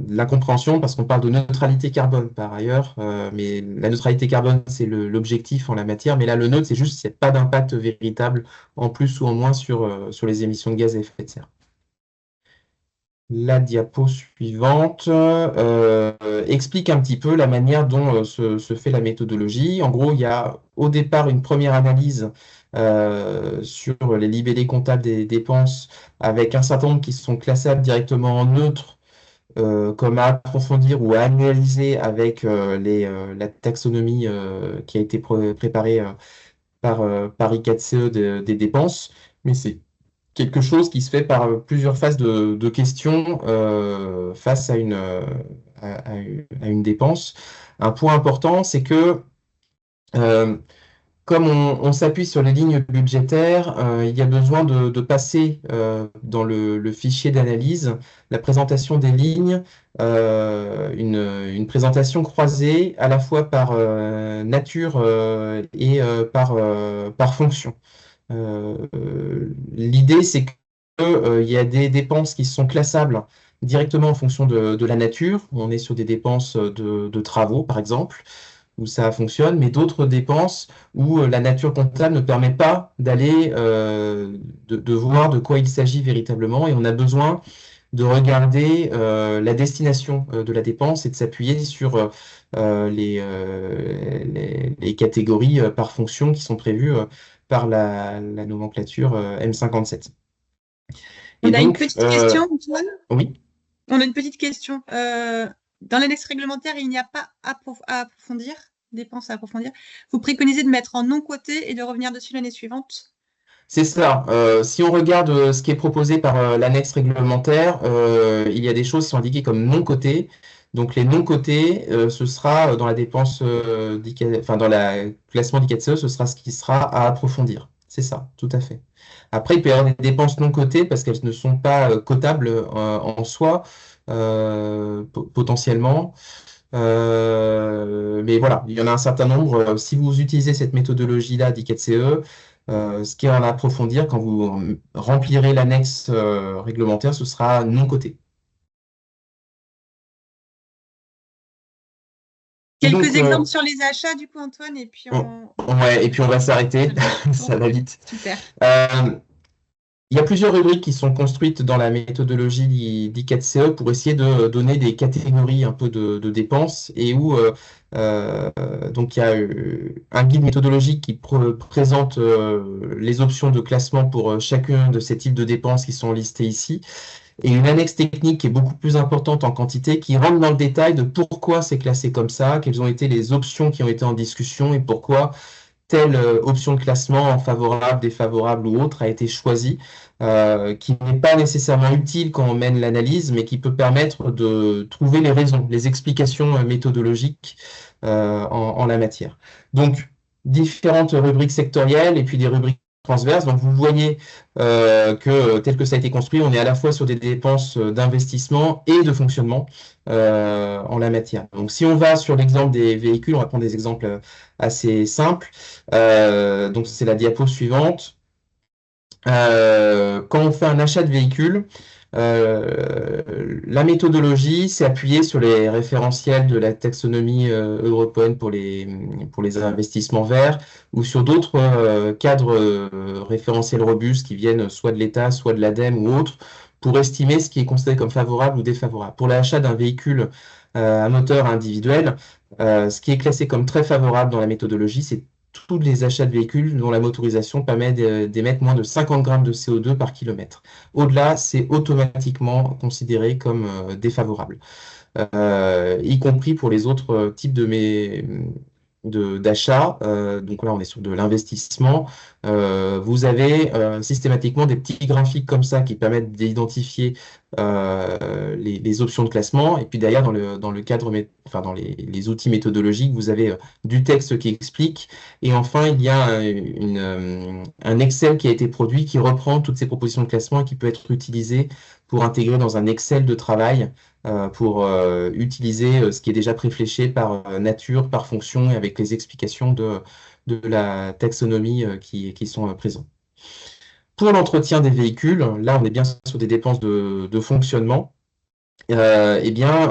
l'incompréhension parce qu'on parle de neutralité carbone par ailleurs, mais la neutralité carbone, c'est l'objectif en la matière, mais là, le neutre, c'est juste qu'il n'y a pas d'impact véritable en plus ou en moins sur les émissions de gaz à effet de serre. La diapo suivante explique un petit peu la manière dont se fait la méthodologie. En gros, il y a au départ une première analyse sur les libellés comptables des dépenses avec un certain nombre qui sont classables directement en neutre, comme à approfondir ou à analyser avec la taxonomie qui a été préparée par I4CE des dépenses. Mais c'est quelque chose qui se fait par plusieurs phases de questions face à une dépense. Un point important, c'est que euh, comme on s'appuie sur les lignes budgétaires, il y a besoin de passer dans le fichier d'analyse la présentation des lignes, une présentation croisée à la fois par nature et par fonction. L'idée, c'est qu'il y a des dépenses qui sont classables directement en fonction de la nature. On est sur des dépenses de travaux, par exemple, où ça fonctionne, mais d'autres dépenses où la nature comptable ne permet pas d'aller de voir de quoi il s'agit véritablement, et on a besoin de regarder la destination de la dépense et de s'appuyer sur les catégories par fonction qui sont prévues par la nomenclature M57. On a une petite question, Antoine. Oui. On a une petite question. Dans l'index réglementaire, il n'y a pas à approfondir, dépenses à approfondir. Vous préconisez de mettre en non coté et de revenir dessus l'année suivante? C'est ça. Si on regarde ce qui est proposé par l'annexe réglementaire, il y a des choses qui sont indiquées comme non cotées. Donc les non cotés, ce sera dans la dépense, enfin dans le classement d'ICATSE, ce sera ce qui sera à approfondir. C'est ça, tout à fait. Après, il peut y avoir des dépenses non cotées parce qu'elles ne sont pas cotables en soi. potentiellement. Mais voilà, il y en a un certain nombre. Si vous utilisez cette méthodologie-là d'ICATCE, ce qui est à approfondir, quand vous remplirez l'annexe réglementaire, ce sera non coté. Et Quelques donc, exemples sur les achats, du coup, Antoine, et puis ouais, et puis on va s'arrêter, ça va vite. Super. Il y a plusieurs rubriques qui sont construites dans la méthodologie d'I4CE pour essayer de donner des catégories un peu de dépenses et où donc il y a un guide méthodologique qui présente les options de classement pour chacun de ces types de dépenses qui sont listés ici et une annexe technique qui est beaucoup plus importante en quantité qui rentre dans le détail de pourquoi c'est classé comme ça, quelles ont été les options qui ont été en discussion et pourquoi telle option de classement favorable, défavorable ou autre a été choisie, qui n'est pas nécessairement utile quand on mène l'analyse, mais qui peut permettre de trouver les raisons, les explications méthodologiques en la matière. Donc, différentes rubriques sectorielles et puis des rubriques transverses. Donc, vous voyez que tel que ça a été construit, on est à la fois sur des dépenses d'investissement et de fonctionnement en la matière. Donc, si on va sur l'exemple des véhicules, on va prendre des exemples assez simples. Donc, c'est la diapo suivante. Quand on fait un achat de véhicule, la méthodologie s'est appuyée sur les référentiels de la taxonomie européenne pour les investissements verts ou sur d'autres cadres référentiels robustes qui viennent soit de l'État, soit de l'ADEME ou autres pour estimer ce qui est considéré comme favorable ou défavorable. Pour l'achat d'un véhicule à moteur individuel, ce qui est classé comme très favorable dans la méthodologie, c'est tous les achats de véhicules dont la motorisation permet d'émettre moins de 50 grammes de CO2 par kilomètre. Au-delà, c'est automatiquement considéré comme défavorable, y compris pour les autres types d'achats. Donc là, on est sur de l'investissement. Vous avez systématiquement des petits graphiques comme ça qui permettent d'identifier les options de classement. Et puis derrière, dans le cadre, enfin dans les outils méthodologiques, vous avez du texte qui explique. Et enfin, il y a un Excel qui a été produit qui reprend toutes ces propositions de classement et qui peut être utilisé pour intégrer dans un Excel de travail pour utiliser ce qui est déjà préfléché par nature, par fonction et avec les explications de la taxonomie qui sont présentes. Pour l'entretien des véhicules, là on est bien sur des dépenses de fonctionnement. Eh bien,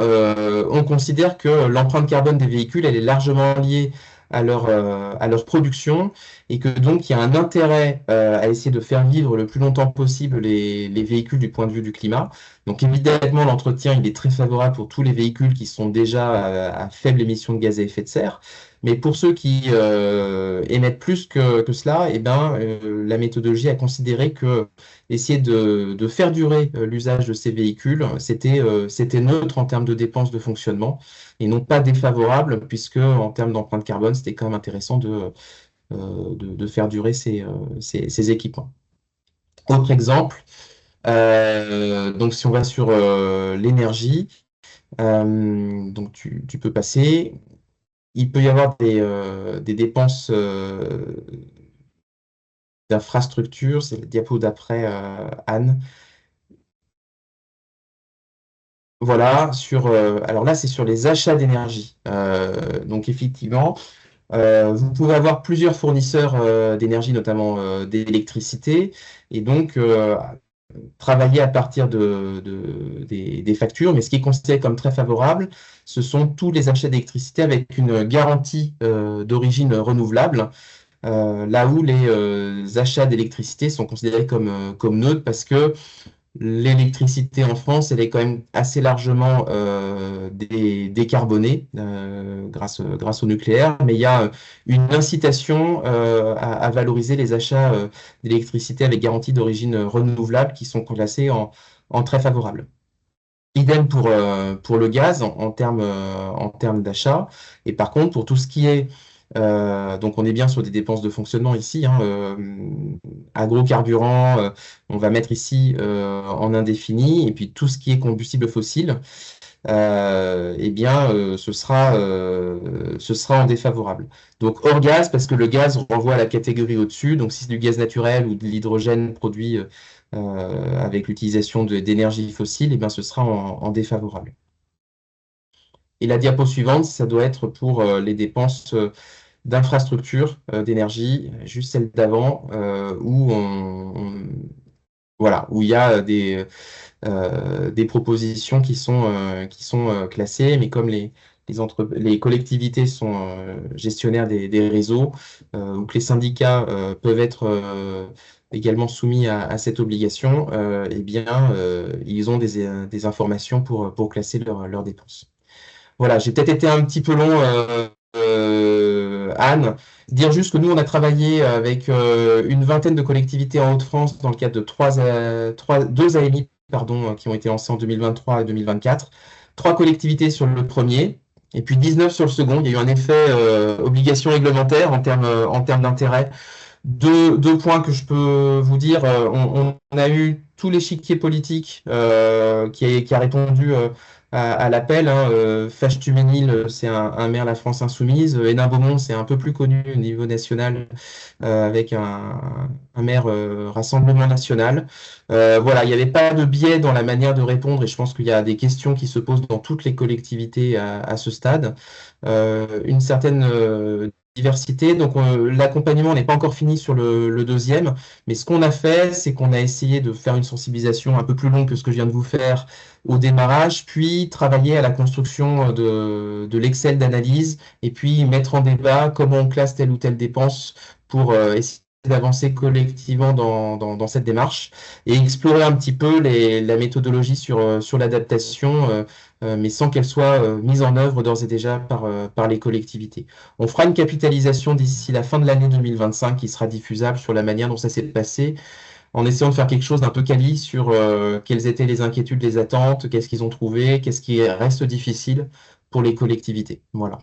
on considère que l'empreinte carbone des véhicules, elle est largement liée à leur production et que donc il y a un intérêt à essayer de faire vivre le plus longtemps possible les véhicules du point de vue du climat. Donc évidemment, l'entretien, il est très favorable pour tous les véhicules qui sont déjà à faible émission de gaz à effet de serre. Mais pour ceux qui émettent plus que cela, eh ben, la méthodologie a considéré que essayer de faire durer l'usage de ces véhicules, c'était neutre en termes de dépenses de fonctionnement et non pas défavorable, puisque en termes d'empreinte carbone, c'était quand même intéressant de faire durer ces équipements. Autre exemple, donc si on va sur l'énergie, donc tu peux passer. Il peut y avoir des dépenses d'infrastructure, c'est le diapo d'après, Anne. Voilà, alors là, c'est sur les achats d'énergie. Donc, effectivement, vous pouvez avoir plusieurs fournisseurs d'énergie, notamment d'électricité, et donc travailler à partir des factures. Mais ce qui est considéré comme très favorable, ce sont tous les achats d'électricité avec une garantie d'origine renouvelable. Là où les achats d'électricité sont considérés comme neutres parce que l'électricité en France, elle est quand même assez largement décarbonée grâce au nucléaire, mais il y a une incitation à valoriser les achats d'électricité avec garantie d'origine renouvelable qui sont classés en très favorable. Idem pour le gaz en termes d'achat. Et par contre, pour tout ce qui est donc on est bien sur des dépenses de fonctionnement ici, hein, agrocarburants, on va mettre ici en indéfini, et puis tout ce qui est combustible fossile. eh bien, ce sera en défavorable. Donc hors gaz, parce que le gaz renvoie à la catégorie au-dessus. Donc si c'est du gaz naturel ou de l'hydrogène produit avec l'utilisation d'énergie fossile, eh bien, ce sera en défavorable. Et la diapo suivante, ça doit être pour les dépenses d'infrastructure d'énergie, juste celle d'avant, où voilà, où il y a des propositions qui sont classées, mais comme les collectivités sont gestionnaires des réseaux, ou que les syndicats peuvent être également soumis à cette obligation, eh bien, ils ont des informations pour classer leurs dépenses. Voilà, j'ai peut-être été un petit peu long, Anne. Dire juste que nous, on a travaillé avec une vingtaine de collectivités en Hauts-de-France dans le cadre de deux AMI pardon, qui ont été lancés en 2023 et 2024. Trois collectivités sur le premier, et puis 19 sur le second. Il y a eu un effet obligation réglementaire en termes d'intérêt. Deux points que je peux vous dire. On a eu tout l'échiquier politique qui a répondu à l'appel. Hein. Fage-Tuménil, c'est un maire La France Insoumise. Hénin-Beaumont, c'est un peu plus connu au niveau national avec un maire Rassemblement National. Voilà, il n'y avait pas de biais dans la manière de répondre et je pense qu'il y a des questions qui se posent dans toutes les collectivités à ce stade. Une certaine diversité. Donc l'accompagnement n'est pas encore fini sur le deuxième, mais ce qu'on a fait, c'est qu'on a essayé de faire une sensibilisation un peu plus longue que ce que je viens de vous faire au démarrage, puis travailler à la construction de l'Excel d'analyse, et puis mettre en débat comment on classe telle ou telle dépense pour essayer d'avancer collectivement dans cette démarche et explorer un petit peu la méthodologie sur l'adaptation, mais sans qu'elle soit mise en œuvre d'ores et déjà par les collectivités. On fera une capitalisation d'ici la fin de l'année 2025 qui sera diffusable sur la manière dont ça s'est passé, en essayant de faire quelque chose d'un peu quali sur quelles étaient les inquiétudes, les attentes, qu'est-ce qu'ils ont trouvé, qu'est-ce qui reste difficile pour les collectivités. Voilà.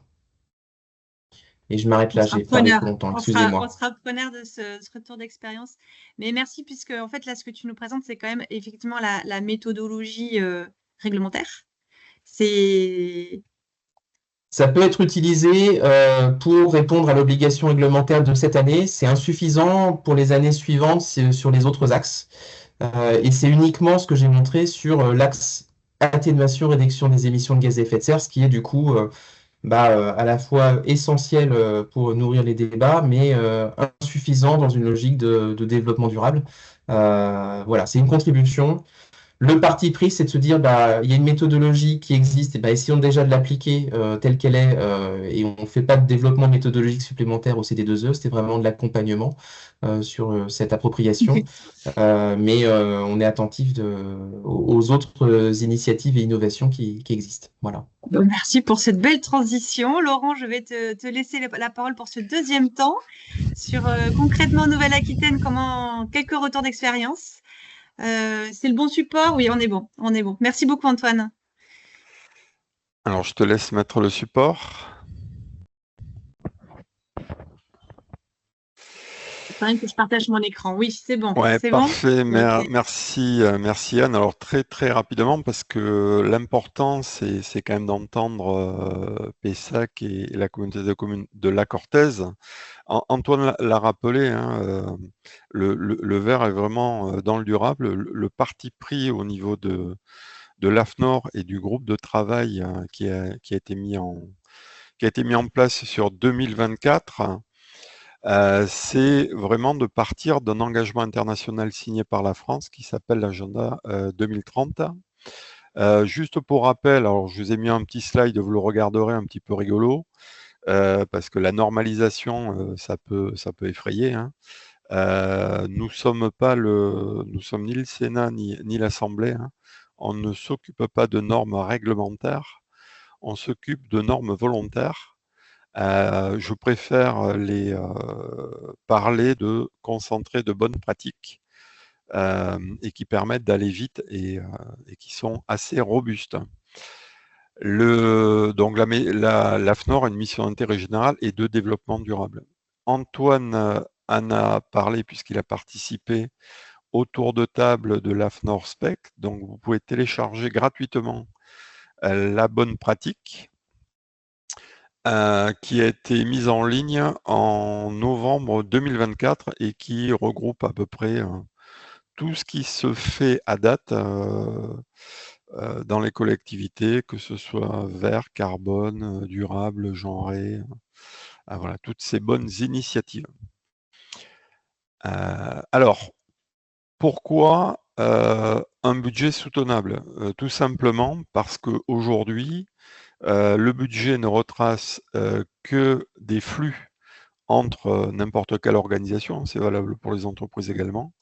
Et je m'arrête là, j'ai parlé trop longtemps, excusez-moi. On sera preneur de ce retour d'expérience. Mais merci, puisque en fait, là, ce que tu nous présentes, c'est quand même effectivement la méthodologie réglementaire. Ça peut être utilisé pour répondre à l'obligation réglementaire de cette année. C'est insuffisant pour les années suivantes sur les autres axes. Et c'est uniquement ce que j'ai montré sur l'axe atténuation, réduction des émissions de gaz à effet de serre, ce qui est du coup à la fois essentiel pour nourrir les débats, mais insuffisant dans une logique de développement durable. Voilà, c'est une contribution. Le parti pris, c'est de se dire, il y a une méthodologie qui existe, et essayons déjà de l'appliquer telle qu'elle est, et on ne fait pas de développement méthodologique supplémentaire au CD2E, c'était vraiment de l'accompagnement sur cette appropriation, mais on est attentif aux autres initiatives et innovations qui existent. Voilà. Merci pour cette belle transition. Laurent, je vais te laisser la parole pour ce deuxième temps sur concrètement Nouvelle-Aquitaine, quelques retours d'expérience. C'est le bon support? Oui, on est bon. Merci beaucoup, Antoine. Alors, je te laisse mettre le support. Que je partage mon écran. Oui, c'est bon. Ouais, parfait. Bon okay. Merci Anne. Alors très rapidement, parce que l'important c'est quand même d'entendre Pessac et la communauté de communes de la Cortaise. Antoine l'a rappelé, hein, le vert est vraiment dans le durable. Le parti pris au niveau de l'AFNOR et du groupe de travail qui a été mis en place sur 2024. C'est vraiment de partir d'un engagement international signé par la France qui s'appelle l'agenda 2030. Juste pour rappel, alors je vous ai mis un petit slide, vous le regarderez, un petit peu rigolo, parce que la normalisation, ça peut effrayer. Hein. Nous sommes ni le Sénat ni l'Assemblée. Hein. On ne s'occupe pas de normes réglementaires, on s'occupe de normes volontaires. Je préfère parler de concentrer de bonnes pratiques et qui permettent d'aller vite et qui sont assez robustes. Donc l'AFNOR a une mission d'intérêt général et de développement durable. Antoine en a parlé puisqu'il a participé au tour de table de l'AFNOR Spec. Donc vous pouvez télécharger gratuitement la bonne pratique qui a été mise en ligne en novembre 2024 et qui regroupe à peu près tout ce qui se fait à date dans les collectivités, que ce soit vert, carbone, durable, genré, voilà, toutes ces bonnes initiatives. Alors, pourquoi un budget soutenable? Tout simplement parce qu'aujourd'hui, le budget ne retrace que des flux entre n'importe quelle organisation, c'est valable pour les entreprises également,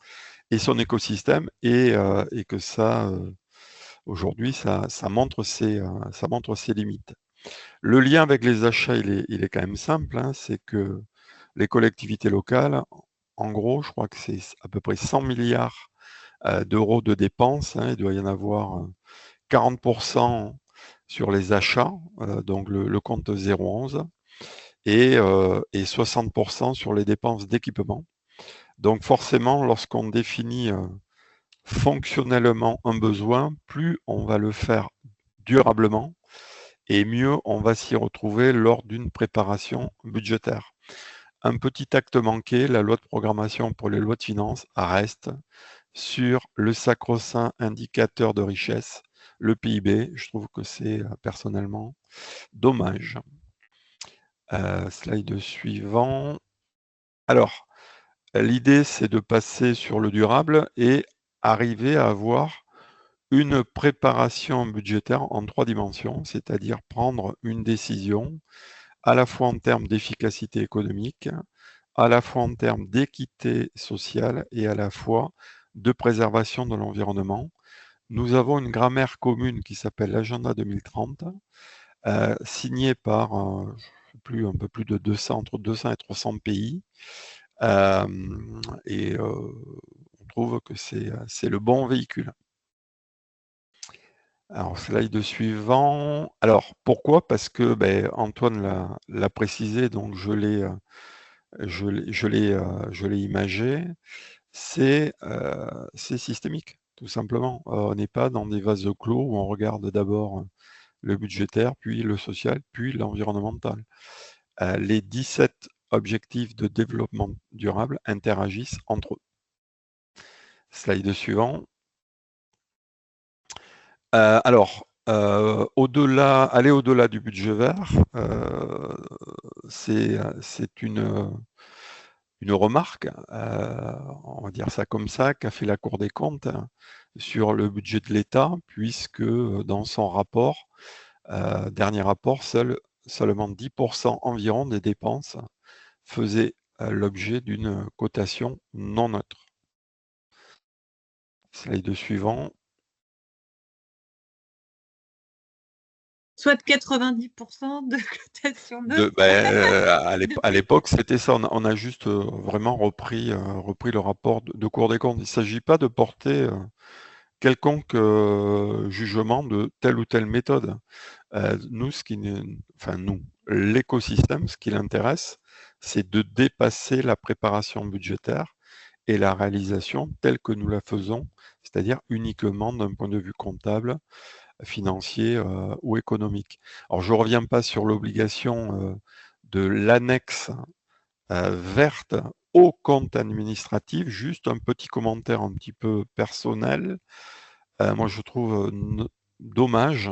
et son écosystème, et que ça, aujourd'hui, ça montre ses limites. Le lien avec les achats, il est quand même simple, hein, c'est que les collectivités locales, en gros, je crois que c'est à peu près 100 milliards d'euros de dépenses, hein, il doit y en avoir 40% sur les achats, donc le compte 011, et 60% sur les dépenses d'équipement. Donc forcément, lorsqu'on définit fonctionnellement un besoin, plus on va le faire durablement et mieux on va s'y retrouver lors d'une préparation budgétaire. Un petit acte manqué, la loi de programmation pour les lois de finances reste sur le sacro-saint indicateur de richesse, le PIB. Je trouve que c'est personnellement dommage. Slide suivant. Alors, l'idée, c'est de passer sur le durable et arriver à avoir une préparation budgétaire en 3 dimensions, c'est-à-dire prendre une décision à la fois en termes d'efficacité économique, à la fois en termes d'équité sociale et à la fois de préservation de l'environnement. Nous avons une grammaire commune qui s'appelle l'Agenda 2030, signée par un peu plus de 200, entre 200 et 300 pays. Et on trouve que c'est le bon véhicule. Alors, slide suivant. Alors, pourquoi? Parce que Antoine l'a précisé, donc je l'ai imagé. C'est systémique, tout simplement. On n'est pas dans des vases clos où on regarde d'abord le budgétaire, puis le social, puis l'environnemental. Les 17 objectifs de développement durable interagissent entre eux. Slide suivant. Alors, aller au-delà du budget vert, c'est une remarque, on va dire ça comme ça, qu'a fait la Cour des comptes sur le budget de l'État, puisque dans son rapport, dernier rapport, seulement 10% environ des dépenses faisaient l'objet d'une cotation non neutre. Slide suivant. Soit 90% de cotation neutre. À l'époque, c'était ça. On a juste vraiment repris le rapport de Cour des comptes. Il ne s'agit pas de porter quelconque jugement de telle ou telle méthode. Nous, l'écosystème, ce qui l'intéresse, c'est de dépasser la préparation budgétaire et la réalisation telle que nous la faisons, c'est-à-dire uniquement d'un point de vue comptable, financier ou économique. Alors, je ne reviens pas sur l'obligation de l'annexe verte au compte administratif, juste un petit commentaire un petit peu personnel. Moi, je trouve dommage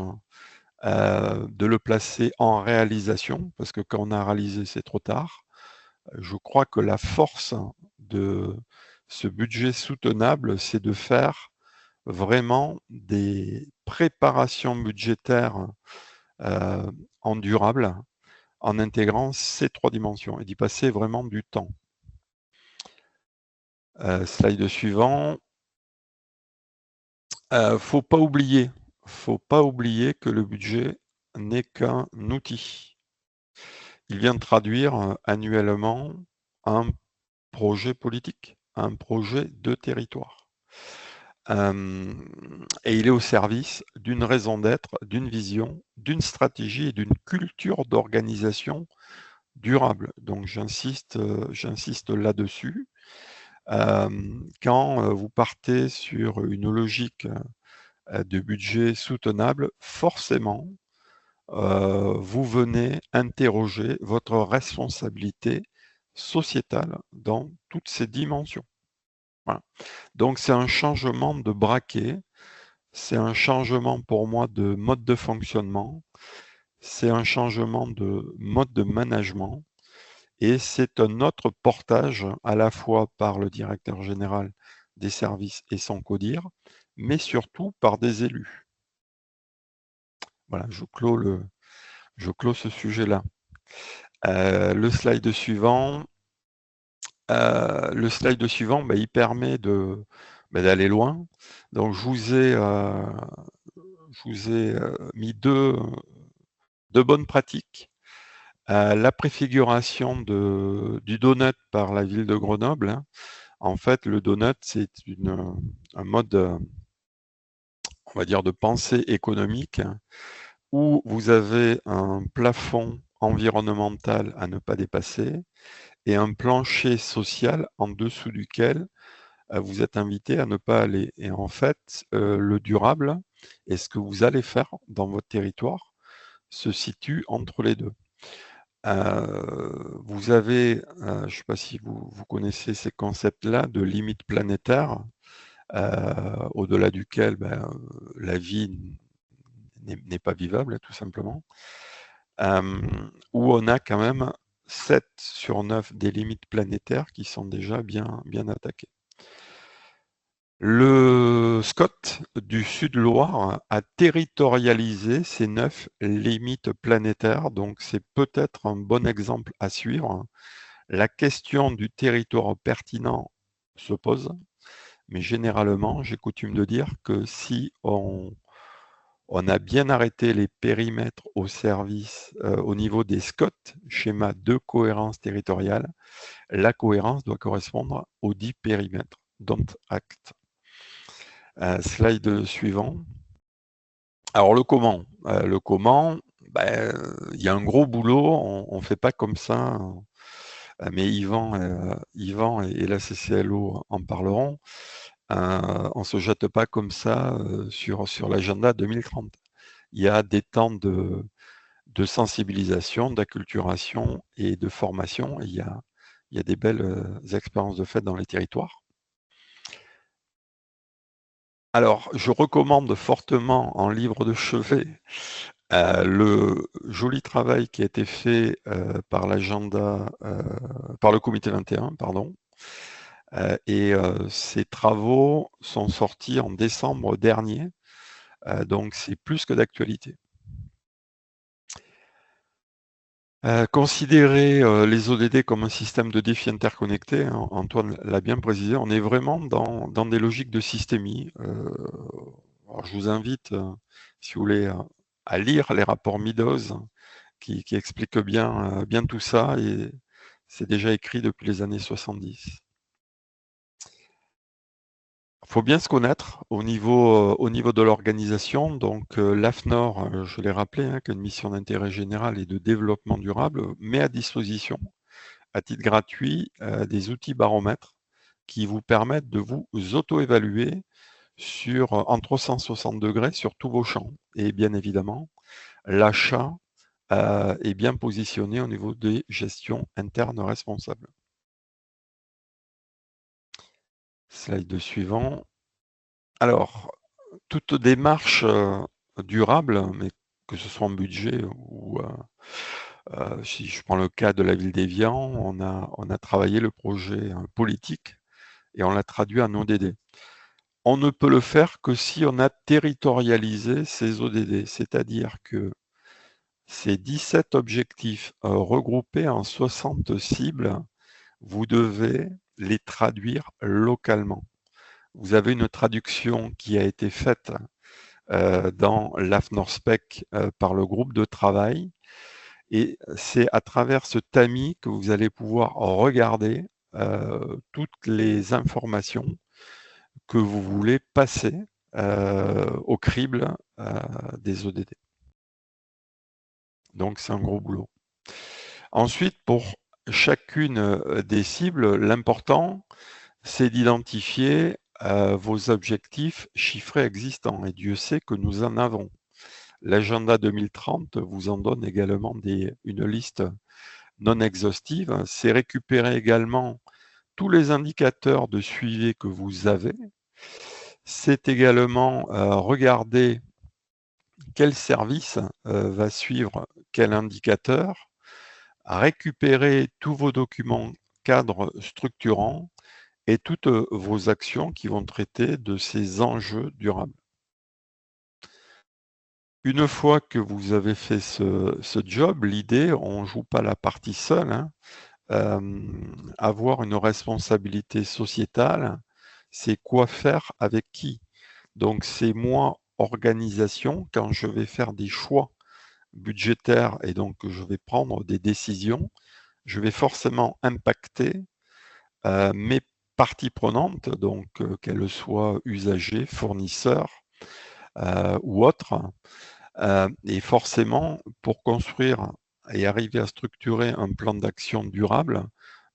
de le placer en réalisation, parce que quand on a réalisé, c'est trop tard. Je crois que la force de ce budget soutenable, c'est de faire vraiment des préparations budgétaires en durable, en intégrant ces 3 dimensions et d'y passer vraiment du temps. Slide suivant. Faut pas oublier que le budget n'est qu'un outil. Il vient traduire annuellement un projet politique, un projet de territoire. Et il est au service d'une raison d'être, d'une vision, d'une stratégie et d'une culture d'organisation durable. Donc j'insiste là-dessus. Quand vous partez sur une logique de budget soutenable, forcément, vous venez interroger votre responsabilité sociétale dans toutes ces dimensions. Voilà. Donc c'est un changement de braquet, c'est un changement pour moi de mode de fonctionnement, c'est un changement de mode de management et c'est un autre portage à la fois par le directeur général des services et son CODIR, mais surtout par des élus. Voilà, je clôt ce sujet-là. Le slide suivant, il permet d'aller loin. Donc, je vous ai mis deux bonnes pratiques. La préfiguration du donut par la ville de Grenoble. Hein. En fait, le donut, c'est un mode, on va dire, de pensée économique où vous avez un plafond environnemental à ne pas dépasser et un plancher social en dessous duquel vous êtes invité à ne pas aller. Et en fait, le durable et ce que vous allez faire dans votre territoire se situe entre les deux. Vous avez, je ne sais pas si vous connaissez ces concepts-là de limite planétaire, au-delà duquel la vie n'est pas vivable, tout simplement, où on a quand même 7 sur 9 des limites planétaires qui sont déjà bien attaquées. Le SCOT du Sud-Loire a territorialisé ces 9 limites planétaires, donc c'est peut-être un bon exemple à suivre. La question du territoire pertinent se pose, mais généralement, j'ai coutume de dire que si on a bien arrêté les périmètres au service au niveau des SCOT, schéma de cohérence territoriale, la cohérence doit correspondre aux 10 périmètres, dont acte. Slide suivant. Alors le comment, il y a un gros boulot, on ne fait pas comme ça, mais Yvan et la CCLO en parleront. On ne se jette pas comme ça sur l'agenda 2030. Il y a des temps de sensibilisation, d'acculturation et de formation. Et il y a des belles expériences de fait dans les territoires. Alors, je recommande fortement en livre de chevet le joli travail qui a été fait par l'agenda, par le comité 21, pardon. Et ces travaux sont sortis en décembre dernier, donc c'est plus que d'actualité. Considérer les ODD comme un système de défis interconnectés, hein, Antoine l'a bien précisé, on est vraiment dans des logiques de systémie. Alors je vous invite, si vous voulez, à lire les rapports Meadows qui expliquent bien tout ça, et c'est déjà écrit depuis les années 70. Il faut bien se connaître au niveau de l'organisation. Donc l'AFNOR, je l'ai rappelé, hein, qui a une mission d'intérêt général et de développement durable, met à disposition, à titre gratuit, des outils baromètres qui vous permettent de vous auto-évaluer en 360 degrés sur tous vos champs. Et bien évidemment, l'achat est bien positionné au niveau des gestions internes responsables. Slide suivant. Alors, toute démarche durable, mais que ce soit en budget ou si je prends le cas de la ville d'Évian, on a travaillé le projet politique et on l'a traduit en ODD. On ne peut le faire que si on a territorialisé ces ODD, c'est-à-dire que ces 17 objectifs regroupés en 60 cibles, vous devez les traduire localement. Vous avez une traduction qui a été faite dans l'AFNORSPEC par le groupe de travail, et c'est à travers ce tamis que vous allez pouvoir regarder toutes les informations que vous voulez passer au crible des ODD. Donc c'est un gros boulot. Ensuite, pour chacune des cibles, l'important, c'est d'identifier vos objectifs chiffrés existants, et Dieu sait que nous en avons. L'agenda 2030 vous en donne également une liste non exhaustive. C'est récupérer également tous les indicateurs de suivi que vous avez. C'est également regarder quel service va suivre quel indicateur, récupérer tous vos documents cadres structurants et toutes vos actions qui vont traiter de ces enjeux durables. Une fois que vous avez fait ce job, l'idée, on ne joue pas la partie seule, hein, avoir une responsabilité sociétale, c'est quoi faire avec qui. Donc c'est moi, organisation, quand je vais faire des choix budgétaires et donc je vais prendre des décisions, je vais forcément impacter mes parties prenantes, donc qu'elles soient usagers, fournisseurs ou autres. Et forcément, pour construire et arriver à structurer un plan d'action durable,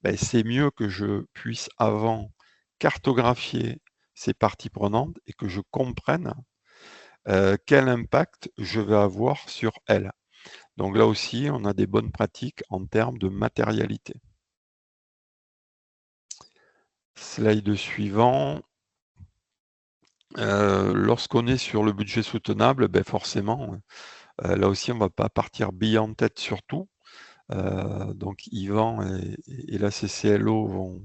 ben, c'est mieux que je puisse avant cartographier ces parties prenantes et que je comprenne quel impact je vais avoir sur elles. Donc là aussi, on a des bonnes pratiques en termes de matérialité. Slide suivant. Lorsqu'on est sur le budget soutenable, ben forcément, là aussi, on ne va pas partir bille en tête sur tout. Donc Yvan et la CCLO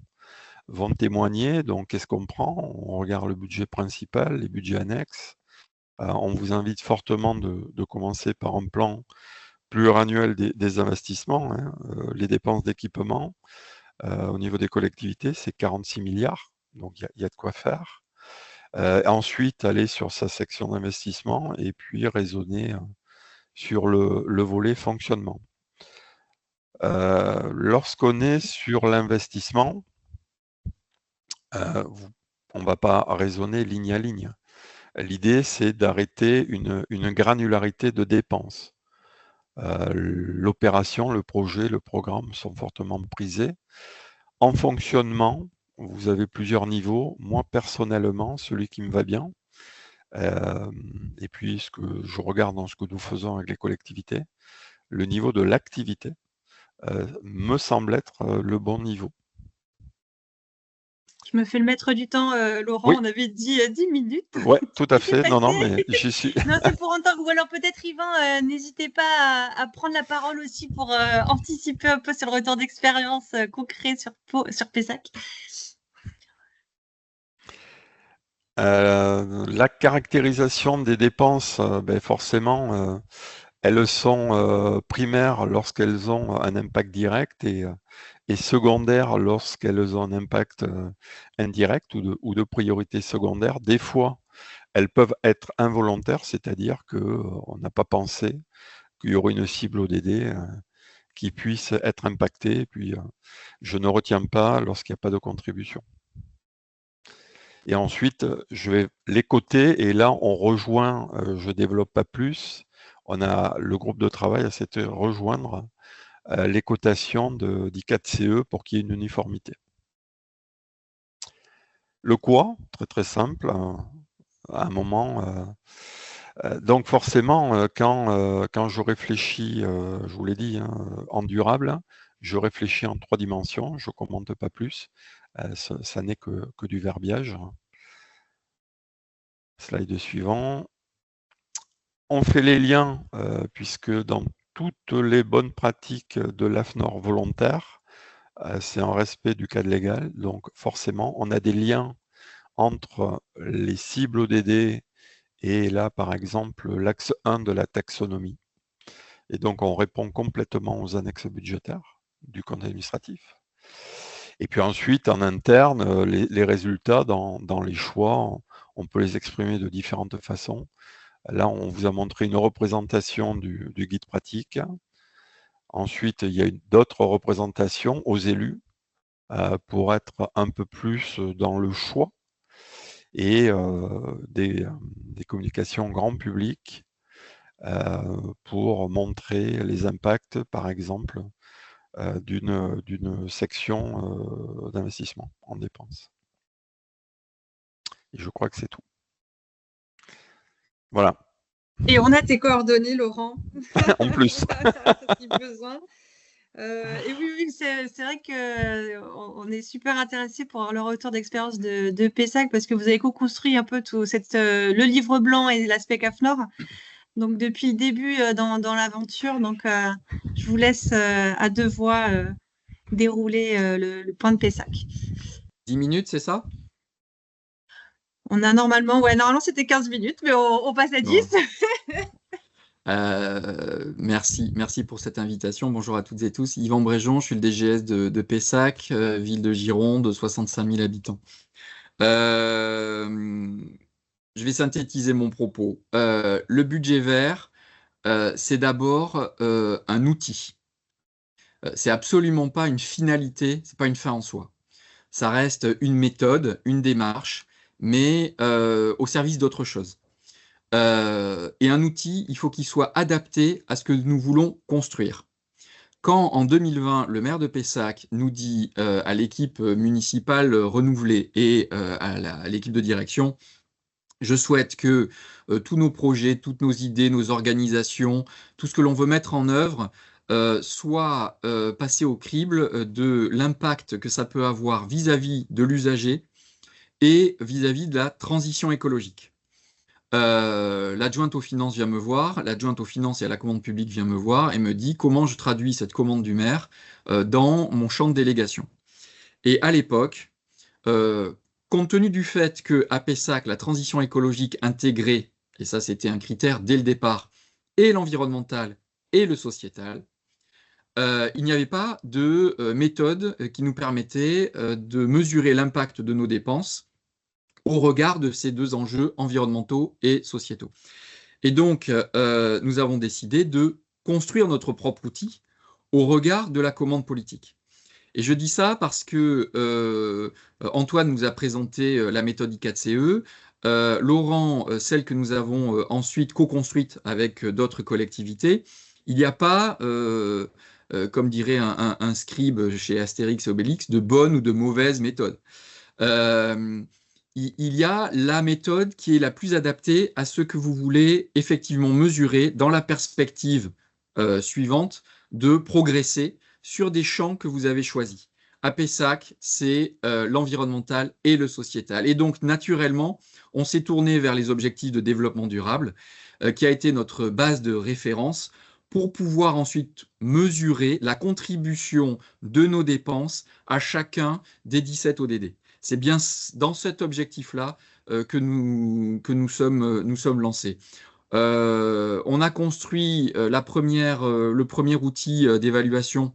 vont témoigner. Donc qu'est-ce qu'on prend? On regarde le budget principal, les budgets annexes. On vous invite fortement de commencer par un plan pluriannuel des investissements, hein. Les dépenses d'équipement au niveau des collectivités, c'est 46 milliards, donc il y a de quoi faire. Ensuite, aller sur sa section d'investissement et puis raisonner sur le volet fonctionnement. Lorsqu'on est sur l'investissement, on ne va pas raisonner ligne à ligne. L'idée, c'est d'arrêter une granularité de dépenses. L'opération, le projet, le programme sont fortement prisés. En fonctionnement, vous avez plusieurs niveaux. Moi, personnellement, celui qui me va bien, et puis ce que je regarde dans ce que nous faisons avec les collectivités, le niveau de l'activité me semble être le bon niveau. Je me fais le maître du temps, Laurent. Oui. On avait dit 10 minutes. Oui, tout à fait. Non, mais j'y suis. Non, c'est pour entendre. Ou alors peut-être, Yvan, n'hésitez pas à prendre la parole aussi pour anticiper un peu sur le retour d'expérience concret sur Pessac. La caractérisation des dépenses, ben forcément, elles sont primaires lorsqu'elles ont un impact direct et secondaires lorsqu'elles ont un impact indirect ou de priorité secondaire. Des fois, elles peuvent être involontaires, c'est-à-dire qu'on n'a pas pensé qu'il y aurait une cible ODD qui puisse être impactée, et puis je ne retiens pas lorsqu'il n'y a pas de contribution. Et ensuite, je vais les coter, et là, on rejoint, je ne développe pas plus, on a le groupe de travail, c'est rejoindre les cotations d'I4CE pour qu'il y ait une uniformité. Le quoi? Très très simple, à un moment. Donc forcément, quand je réfléchis, je vous l'ai dit, hein, en durable, je réfléchis en 3 dimensions, je ne commente pas plus, ça n'est que du verbiage. Slide suivant. On fait les liens, puisque dans toutes les bonnes pratiques de l'AFNOR volontaire, c'est en respect du cadre légal, donc forcément, on a des liens entre les cibles ODD et là, par exemple, l'axe 1 de la taxonomie. Et donc, on répond complètement aux annexes budgétaires du compte administratif. Et puis ensuite, en interne, les résultats dans les choix, on peut les exprimer de différentes façons. Là, on vous a montré une représentation du guide pratique. Ensuite, il y a d'autres représentations aux élus pour être un peu plus dans le choix et des communications grand public pour montrer les impacts, par exemple, d'une section d'investissement en dépenses. Et je crois que c'est tout. Voilà. Et on a tes coordonnées, Laurent. En plus. Si besoin. Et oui, c'est vrai qu'on est super intéressé pour le retour d'expérience de Pessac parce que vous avez co-construit un peu tout le livre blanc et l'aspect CAFNOR. Donc depuis le début dans l'aventure, donc je vous laisse à deux voix dérouler le point de Pessac. 10 minutes, c'est ça? On a normalement c'était 15 minutes, mais on passe à 10. Merci pour cette invitation. Bonjour à toutes et tous. Yvan Bréjon, je suis le DGS de Pessac, ville de Gironde, 65 000 habitants. Je vais synthétiser mon propos. Le budget vert, c'est d'abord un outil. C'est absolument pas une finalité, c'est pas une fin en soi. Ça reste une méthode, une démarche, mais au service d'autre chose. Et un outil, il faut qu'il soit adapté à ce que nous voulons construire. Quand en 2020, le maire de Pessac nous dit à l'équipe municipale renouvelée et à l'équipe de direction, je souhaite que tous nos projets, toutes nos idées, nos organisations, tout ce que l'on veut mettre en œuvre soit passé au crible de l'impact que ça peut avoir vis-à-vis de l'usager et vis-à-vis de la transition écologique. L'adjointe aux finances vient me voir, l'adjointe aux finances et à la commande publique vient me voir et me dit comment je traduis cette commande du maire dans mon champ de délégation. Et à l'époque, compte tenu du fait qu'à Pessac, la transition écologique intégrait, et ça c'était un critère dès le départ, et l'environnemental et le sociétal, il n'y avait pas de méthode qui nous permettait de mesurer l'impact de nos dépenses au regard de ces deux enjeux environnementaux et sociétaux. Et donc, nous avons décidé de construire notre propre outil au regard de la commande politique. Et je dis ça parce que Antoine nous a présenté la méthode I4CE, Laurent, celle que nous avons ensuite co-construite avec d'autres collectivités. Il n'y a pas, comme dirait un scribe chez Astérix et Obélix, de bonne ou de mauvaise méthode. Il y a la méthode qui est la plus adaptée à ce que vous voulez effectivement mesurer dans la perspective suivante de progresser sur des champs que vous avez choisis. À Pessac, c'est l'environnemental et le sociétal. Et donc, naturellement, on s'est tourné vers les objectifs de développement durable, qui a été notre base de référence pour pouvoir ensuite mesurer la contribution de nos dépenses à chacun des 17 ODD. C'est bien dans cet objectif-là que nous sommes lancés. On a construit le premier outil d'évaluation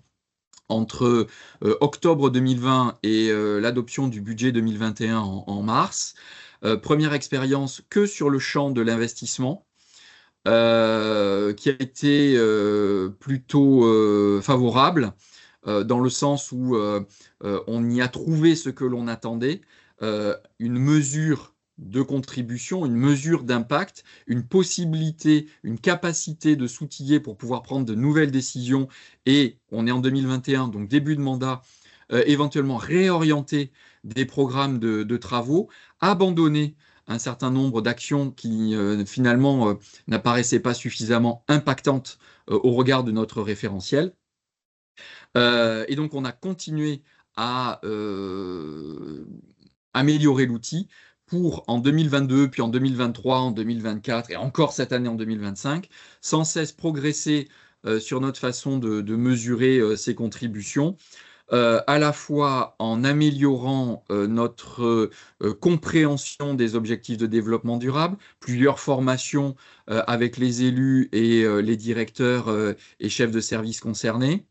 entre octobre 2020 et l'adoption du budget 2021 en mars. Première expérience que sur le champ de l'investissement, qui a été plutôt favorable, dans le sens où on y a trouvé ce que l'on attendait, une mesure de contribution, une mesure d'impact, une possibilité, une capacité de s'outiller pour pouvoir prendre de nouvelles décisions. Et on est en 2021, donc début de mandat, éventuellement réorienter des programmes de travaux, abandonner un certain nombre d'actions qui finalement n'apparaissaient pas suffisamment impactantes au regard de notre référentiel. Et donc on a continué à améliorer l'outil pour en 2022, puis en 2023, en 2024 et encore cette année en 2025, sans cesse progresser sur notre façon de mesurer ces contributions, à la fois en améliorant notre compréhension des objectifs de développement durable, plusieurs formations avec les élus et les directeurs et chefs de service concernés,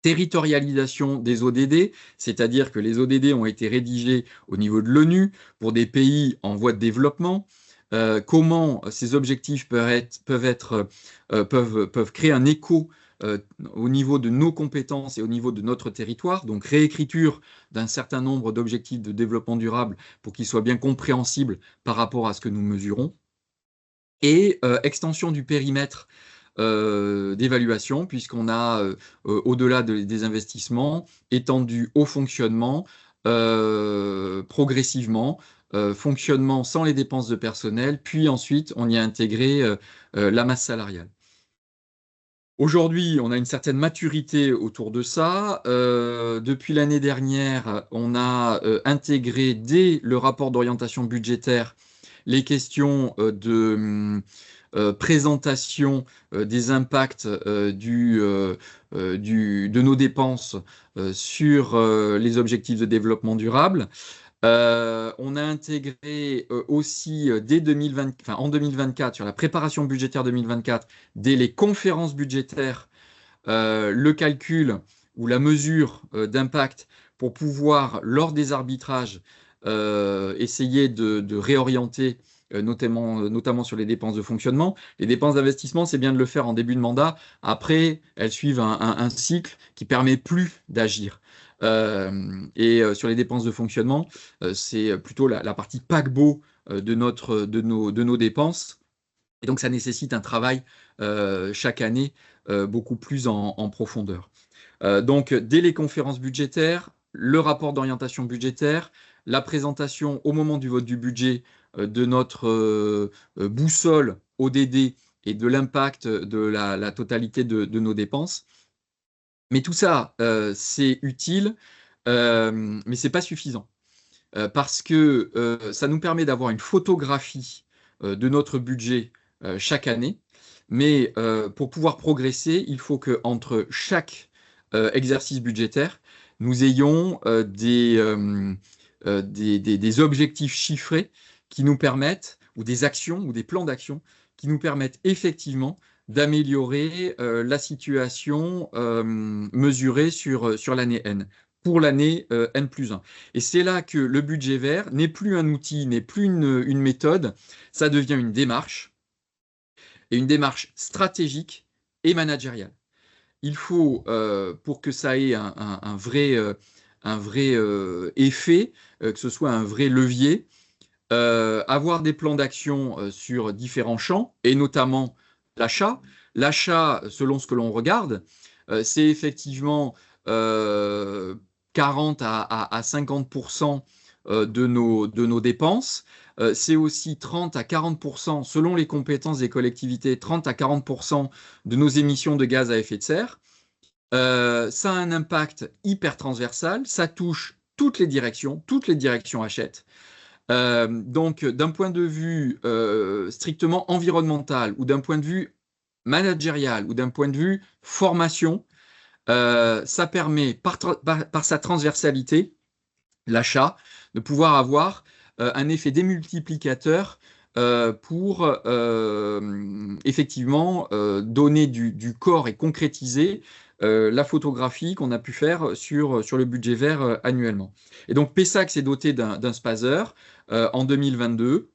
territorialisation des ODD, c'est-à-dire que les ODD ont été rédigés au niveau de l'ONU pour des pays en voie de développement. Comment ces objectifs peuvent créer un écho au niveau de nos compétences et au niveau de notre territoire, donc réécriture d'un certain nombre d'objectifs de développement durable pour qu'ils soient bien compréhensibles par rapport à ce que nous mesurons, et extension du périmètre d'évaluation, puisqu'on a, au-delà des investissements, étendu au fonctionnement progressivement fonctionnement sans les dépenses de personnel, puis ensuite on y a intégré la masse salariale. Aujourd'hui, on a une certaine maturité autour de ça. Depuis l'année dernière, on a intégré dès le rapport d'orientation budgétaire les questions de présentation des impacts de nos dépenses sur les objectifs de développement durable. On a intégré aussi dès en 2024, sur la préparation budgétaire 2024, dès les conférences budgétaires, le calcul ou la mesure d'impact pour pouvoir, lors des arbitrages, essayer de réorienter, notamment sur les dépenses de fonctionnement. Les dépenses d'investissement, c'est bien de le faire en début de mandat. Après, elles suivent un cycle qui permet plus d'agir. Sur les dépenses de fonctionnement, c'est plutôt la partie paquebot de nos dépenses. Et donc, ça nécessite un travail chaque année beaucoup plus en profondeur. Donc, dès les conférences budgétaires, le rapport d'orientation budgétaire, la présentation au moment du vote du budget de notre boussole ODD et de l'impact de la totalité de nos dépenses. Mais tout ça, c'est utile, mais ce n'est pas suffisant. Parce que ça nous permet d'avoir une photographie de notre budget chaque année. Mais pour pouvoir progresser, il faut qu'entre chaque exercice budgétaire, nous ayons des objectifs chiffrés qui nous permettent, ou des actions, ou des plans d'action, qui nous permettent effectivement d'améliorer la situation mesurée sur l'année N, pour l'année N+1. Et c'est là que le budget vert n'est plus un outil, n'est plus une méthode, ça devient une démarche, et une démarche stratégique et managériale. Il faut, pour que ça ait un vrai effet, que ce soit un vrai levier, avoir des plans d'action sur différents champs, et notamment l'achat. L'achat, selon ce que l'on regarde, c'est effectivement 40 à 50% de nos dépenses. C'est aussi 30 à 40%, selon les compétences des collectivités, 30 à 40% de nos émissions de gaz à effet de serre. Ça a un impact hyper transversal, ça touche toutes les directions achètent. Donc, d'un point de vue strictement environnemental, ou d'un point de vue managérial, ou d'un point de vue formation, ça permet, par sa transversalité, l'achat, de pouvoir avoir un effet démultiplicateur pour effectivement donner du corps et concrétiser la photographie qu'on a pu faire sur le budget vert annuellement. Et donc Pessac s'est doté d'un spazer en 2022,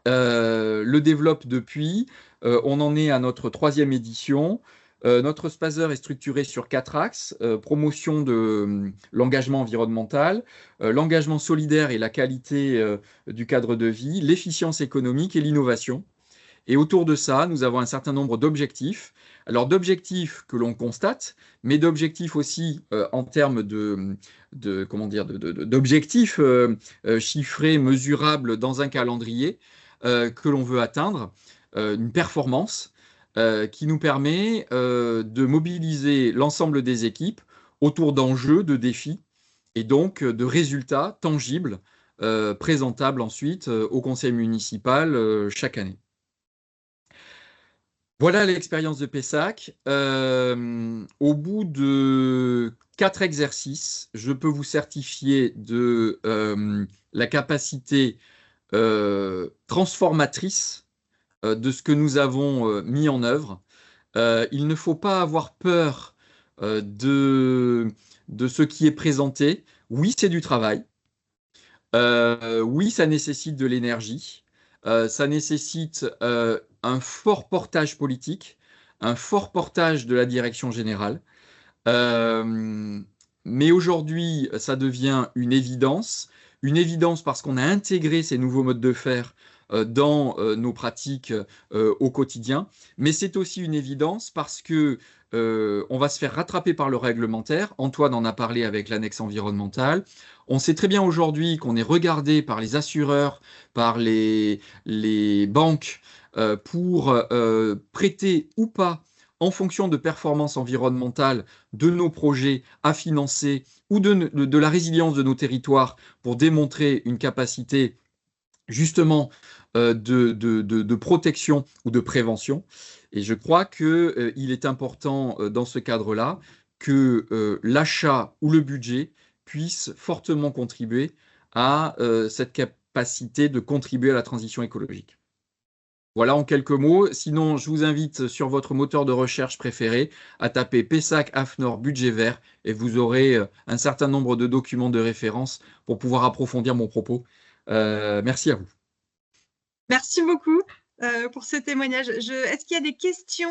le développe depuis, on en est à notre 3e édition. Notre spazer est structuré sur 4 axes, promotion de l'engagement environnemental, l'engagement solidaire et la qualité du cadre de vie, l'efficience économique et l'innovation. Et autour de ça, nous avons un certain nombre d'objectifs. Alors d'objectifs que l'on constate, mais d'objectifs aussi en termes d'objectifs chiffrés, mesurables dans un calendrier que l'on veut atteindre, une performance qui nous permet de mobiliser l'ensemble des équipes autour d'enjeux, de défis, et donc de résultats tangibles, présentables ensuite au conseil municipal chaque année. Voilà l'expérience de Pessac. Au bout de 4 exercices, je peux vous certifier de la capacité transformatrice de ce que nous avons mis en œuvre. Il ne faut pas avoir peur de ce qui est présenté. Oui, c'est du travail. Oui, ça nécessite de l'énergie. Ça nécessite un fort portage politique, un fort portage de la direction générale. Mais aujourd'hui, ça devient une évidence parce qu'on a intégré ces nouveaux modes de faire dans nos pratiques au quotidien. Mais c'est aussi une évidence parce que on va se faire rattraper par le réglementaire. Antoine en a parlé avec l'annexe environnementale. On sait très bien aujourd'hui qu'on est regardé par les assureurs, par les banques pour prêter ou pas en fonction de performances environnementales de nos projets à financer ou de la résilience de nos territoires pour démontrer une capacité justement de protection ou de prévention. Et je crois qu'il est important dans ce cadre-là que l'achat ou le budget puisse fortement contribuer à cette capacité de contribuer à la transition écologique. Voilà en quelques mots. Sinon, je vous invite sur votre moteur de recherche préféré à taper PESAC AFNOR budget vert et vous aurez un certain nombre de documents de référence pour pouvoir approfondir mon propos. Merci à vous. Merci beaucoup pour ce témoignage. Est-ce qu'il y a des questions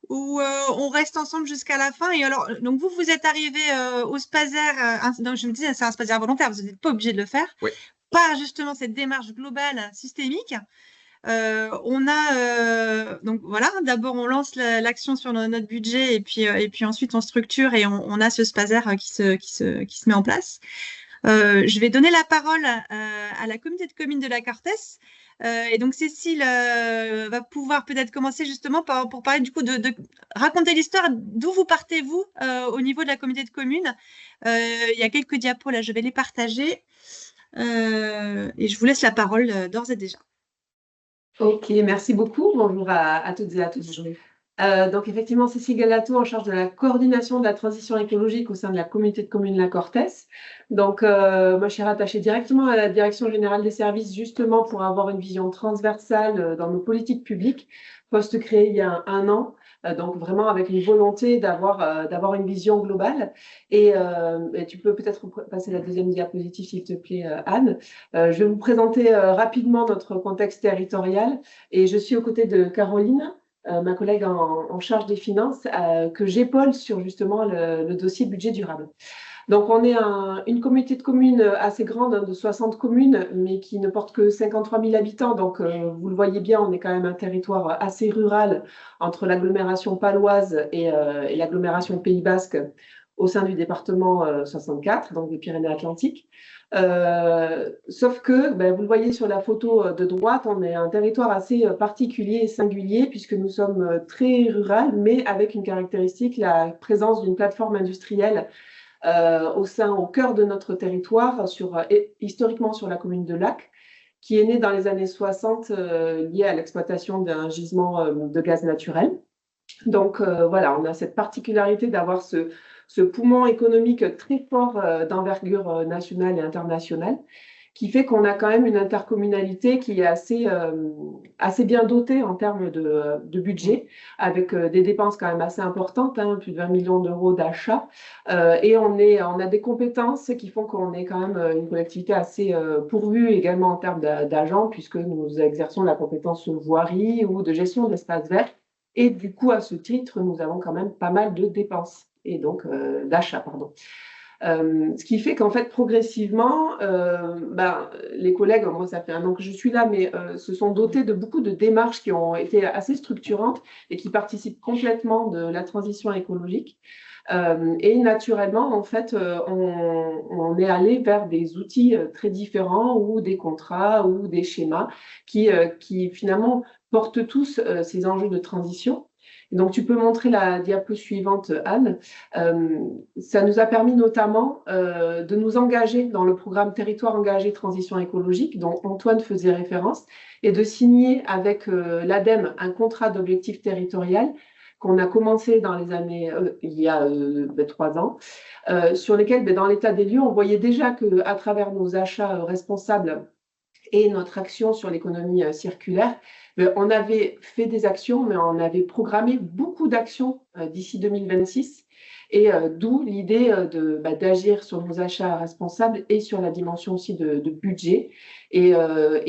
ou on reste ensemble jusqu'à la fin? Et alors, donc vous êtes arrivé au Spaser, donc je me disais, c'est un Spaser volontaire, vous n'êtes pas obligé de le faire, Oui. Par justement cette démarche globale systémique. On a donc voilà, d'abord on lance l'action sur notre budget et puis ensuite on structure et on a ce Spaser qui se met en place. Je vais donner la parole à la communauté de communes de la Cortès. Et donc Cécile va pouvoir peut-être commencer justement pour parler du coup de raconter l'histoire d'où vous partez vous au niveau de la communauté de communes. Il y a quelques diapos là, je vais les partager et je vous laisse la parole d'ores et déjà. Ok, merci beaucoup. Bonjour à toutes et à tous. Bonjour. Donc effectivement, Cécile Galato en charge de la coordination de la transition écologique au sein de la communauté de communes La Cortès. Donc moi, je suis rattachée directement à la direction générale des services justement pour avoir une vision transversale dans nos politiques publiques, poste créé il y a un an. Donc vraiment avec une volonté d'avoir une vision globale. Et tu peux peut-être passer la deuxième diapositive, s'il te plaît, Anne. Je vais vous présenter rapidement notre contexte territorial. Et je suis aux côtés de Caroline, ma collègue en charge des finances, que j'épaule sur justement le dossier budget durable. Donc, on est une communauté de communes assez grande, de 60 communes, mais qui ne porte que 53 000 habitants. Donc, vous le voyez bien, on est quand même un territoire assez rural entre l'agglomération paloise et l'agglomération Pays Basque au sein du département 64, donc des Pyrénées-Atlantiques. Sauf que, vous le voyez sur la photo de droite, on est un territoire assez particulier et singulier puisque nous sommes très rural, mais avec une caractéristique, la présence d'une plateforme industrielle au cœur de notre territoire, historiquement sur la commune de Lac, qui est née dans les années 60 liée à l'exploitation d'un gisement de gaz naturel. Donc voilà, on a cette particularité d'avoir ce poumon économique très fort d'envergure nationale et internationale, qui fait qu'on a quand même une intercommunalité qui est assez bien dotée en termes de budget, avec des dépenses quand même assez importantes, plus de 20 millions d'euros d'achats. Et on a des compétences qui font qu'on est quand même une collectivité assez pourvue également en termes d'agents, puisque nous exerçons la compétence voirie ou de gestion d'espaces verts. Et du coup, à ce titre, nous avons quand même pas mal de dépenses, et donc d'achats, pardon. Ce qui fait qu'en fait, progressivement, les collègues, moi ça fait un an que je suis là, mais se sont dotés de beaucoup de démarches qui ont été assez structurantes et qui participent complètement de la transition écologique. Et naturellement, en fait, on est allé vers des outils très différents ou des contrats ou des schémas qui finalement portent tous ces enjeux de transition. Donc, tu peux montrer la diapo suivante, Anne. Ça nous a permis notamment de nous engager dans le programme Territoire engagé transition écologique, dont Antoine faisait référence, et de signer avec l'ADEME un contrat d'objectif territorial qu'on a commencé dans les années, il y a 3 ans, sur lesquels, dans l'état des lieux, on voyait déjà qu'à travers nos achats responsables et notre action sur l'économie circulaire, on avait fait des actions, mais on avait programmé beaucoup d'actions d'ici 2026, et d'où l'idée d'agir sur nos achats responsables et sur la dimension aussi de budget. Et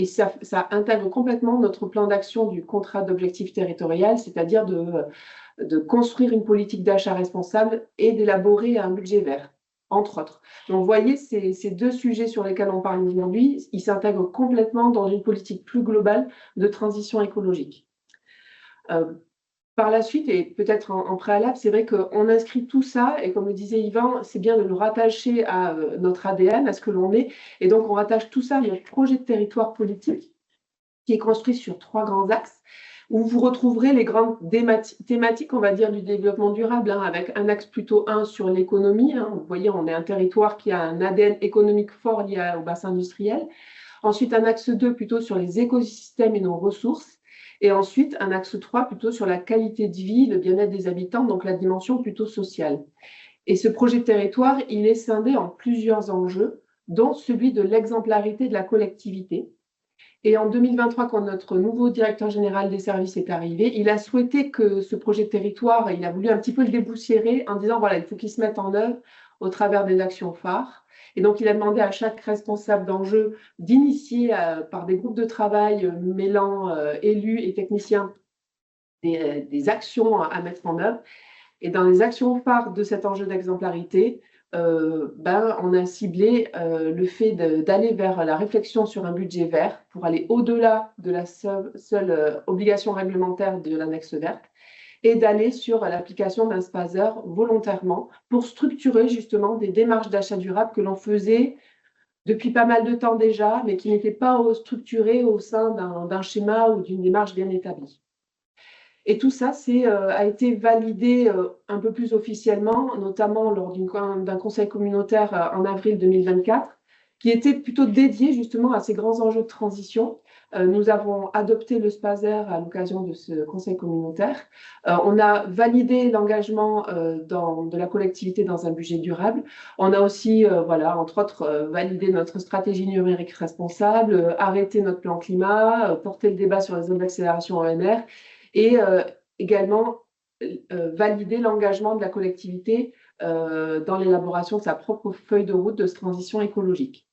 ça intègre complètement notre plan d'action du contrat d'objectif territorial, c'est-à-dire de construire une politique d'achat responsable et d'élaborer un budget vert. entre autres. Donc, vous voyez, ces deux sujets sur lesquels on parle aujourd'hui, ils s'intègrent complètement dans une politique plus globale de transition écologique. Par la suite, et peut-être en préalable, c'est vrai qu'on inscrit tout ça, et comme le disait Yvan, c'est bien de le rattacher à notre ADN, à ce que l'on est, et donc on rattache tout ça à notre projet de territoire politique, qui est construit sur 3 grands axes, où vous retrouverez les grandes thématiques, on va dire, du développement durable, hein, avec un axe plutôt 1 sur l'économie. Hein. Vous voyez, on est un territoire qui a un ADN économique fort lié au bassin industriel. Ensuite, un axe 2 plutôt sur les écosystèmes et nos ressources. Et ensuite, un axe 3 plutôt sur la qualité de vie, le bien-être des habitants, donc la dimension plutôt sociale. Et ce projet de territoire, il est scindé en plusieurs enjeux, dont celui de l'exemplarité de la collectivité. Et en 2023, quand notre nouveau directeur général des services est arrivé, il a souhaité que ce projet de territoire, il a voulu un petit peu le déboussiérer en disant, voilà, il faut qu'il se mette en œuvre au travers des actions phares. Et donc, il a demandé à chaque responsable d'enjeu d'initier par des groupes de travail mêlant élus et techniciens des actions à mettre en œuvre. Et dans les actions phares de cet enjeu d'exemplarité, on a ciblé le fait d'aller vers la réflexion sur un budget vert pour aller au-delà de la seule obligation réglementaire de l'annexe verte et d'aller sur l'application d'un SPASER volontairement pour structurer justement des démarches d'achat durable que l'on faisait depuis pas mal de temps déjà, mais qui n'étaient pas structurées au sein d'un schéma ou d'une démarche bien établie. Et tout ça a été validé un peu plus officiellement, notamment lors d'un conseil communautaire en avril 2024, qui était plutôt dédié justement à ces grands enjeux de transition. Nous avons adopté le SPASER à l'occasion de ce conseil communautaire. On a validé l'engagement de la collectivité dans un budget durable. On a aussi, entre autres, validé notre stratégie numérique responsable, arrêté notre plan climat, porté le débat sur les zones d'accélération ONR et également valider l'engagement de la collectivité dans l'élaboration de sa propre feuille de route de transition écologique.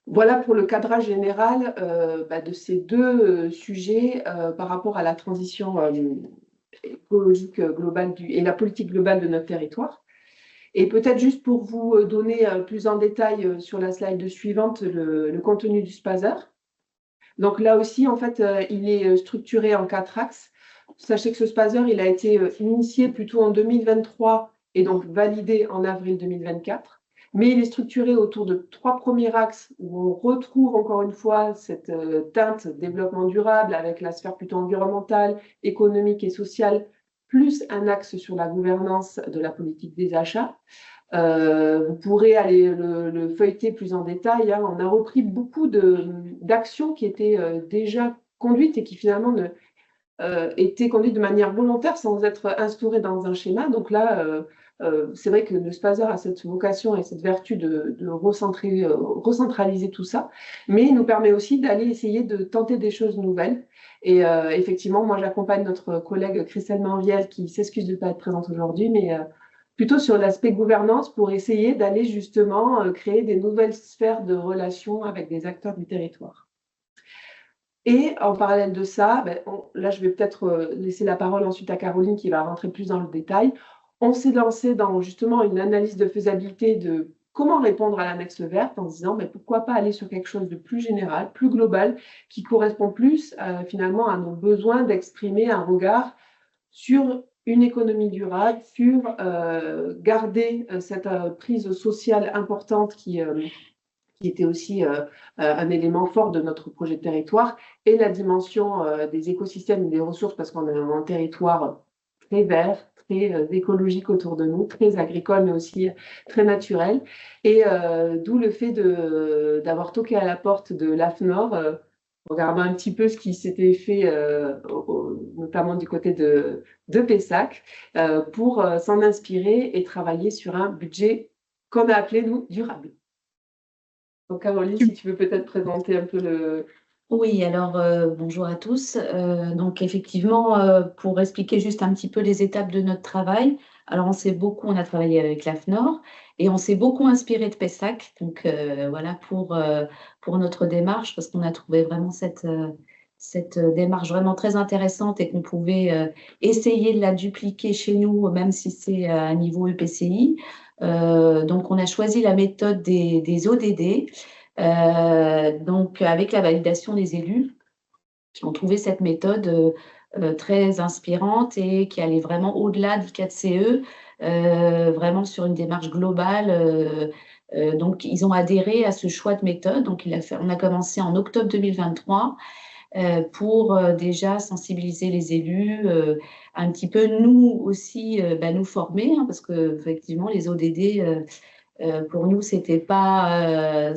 Voilà pour le cadrage général de ces deux sujets par rapport à la transition écologique globale et la politique globale de notre territoire. Et peut-être juste pour vous donner plus en détail sur la slide suivante le contenu du SPASER. Donc là aussi, en fait, il est structuré en 4 axes. Sachez que ce SPASER, il a été initié plutôt en 2023 et donc validé en avril 2024. Mais il est structuré autour de 3 premiers axes où on retrouve encore une fois cette teinte développement durable avec la sphère plutôt environnementale, économique et sociale, plus un axe sur la gouvernance de la politique des achats. Vous pourrez aller le feuilleter plus en détail. Hein. On a repris beaucoup d'actions qui étaient déjà conduites et qui finalement étaient conduites de manière volontaire sans être instaurées dans un schéma. Donc là, c'est vrai que le SPASER a cette vocation et cette vertu de recentraliser tout ça, mais il nous permet aussi d'aller essayer de tenter des choses nouvelles. Et effectivement, moi j'accompagne notre collègue Christelle Manviel qui s'excuse de ne pas être présente aujourd'hui, mais plutôt sur l'aspect gouvernance pour essayer d'aller justement créer des nouvelles sphères de relations avec des acteurs du territoire. Et en parallèle de ça, là je vais peut-être laisser la parole ensuite à Caroline qui va rentrer plus dans le détail. On s'est lancé dans justement une analyse de faisabilité de comment répondre à l'annexe verte en se disant pourquoi pas aller sur quelque chose de plus général, plus global, qui correspond plus finalement à nos besoins d'exprimer un regard sur une économie durable, sur garder cette prise sociale importante qui était aussi un élément fort de notre projet de territoire, et la dimension des écosystèmes et des ressources, parce qu'on a un territoire très vert, très écologique autour de nous, très agricole, mais aussi très naturel. Et d'où le fait d'avoir toqué à la porte de l'AFNOR, regardant un petit peu ce qui s'était fait, notamment du côté de Pessac, pour s'en inspirer et travailler sur un budget qu'on a appelé, nous, durable. Donc, Caroline, si tu veux peut-être présenter un peu le... Oui, alors bonjour à tous. Donc effectivement, pour expliquer juste un petit peu les étapes de notre travail, alors on a travaillé avec l'AFNOR et on s'est beaucoup inspiré de Pessac, donc voilà pour notre démarche, parce qu'on a trouvé vraiment cette démarche vraiment très intéressante et qu'on pouvait essayer de la dupliquer chez nous, même si c'est à niveau EPCI. Donc, on a choisi la méthode des ODD, donc avec la validation des élus qui ont trouvé cette méthode très inspirante et qui allait vraiment au-delà du 4CE, vraiment sur une démarche globale. Donc, ils ont adhéré à ce choix de méthode. Donc, on a commencé en octobre 2023 pour déjà sensibiliser les élus, un petit peu nous aussi, nous former, hein, parce que effectivement les ODD, pour nous, c'était pas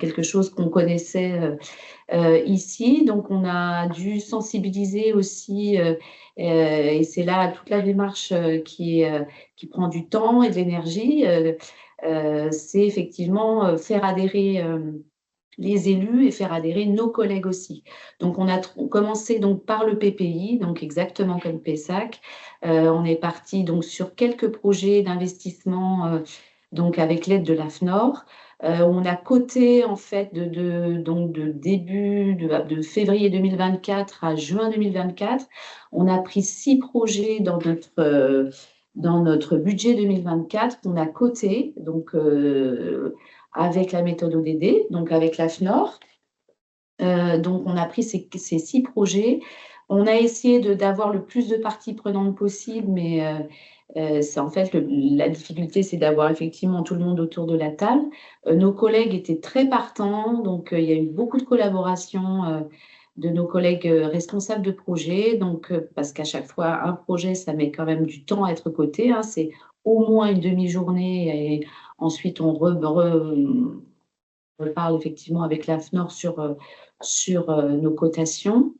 quelque chose qu'on connaissait ici. Donc, on a dû sensibiliser aussi, et c'est là toute la démarche qui prend du temps et de l'énergie. C'est effectivement faire adhérer les élus et faire adhérer nos collègues aussi. Donc, on a commencé donc par le PPI, donc exactement comme Pessac. On est parti donc sur quelques projets d'investissement donc avec l'aide de l'AFNOR. On a coté en fait donc de début de février 2024 à juin 2024. On a pris 6 projets dans notre budget 2024 qu'on a coté, donc avec la méthode ODD, donc avec l'AFNOR. Donc, on a pris ces 6 projets. On a essayé d'avoir le plus de parties prenantes possible, mais c'est en fait la difficulté, c'est d'avoir effectivement tout le monde autour de la table. Nos collègues étaient très partants, donc il y a eu beaucoup de collaboration de nos collègues responsables de projet, donc parce qu'à chaque fois, un projet, ça met quand même du temps à être coté, hein, c'est au moins une demi-journée et ensuite on reparle effectivement avec l'AFNOR sur nos cotations.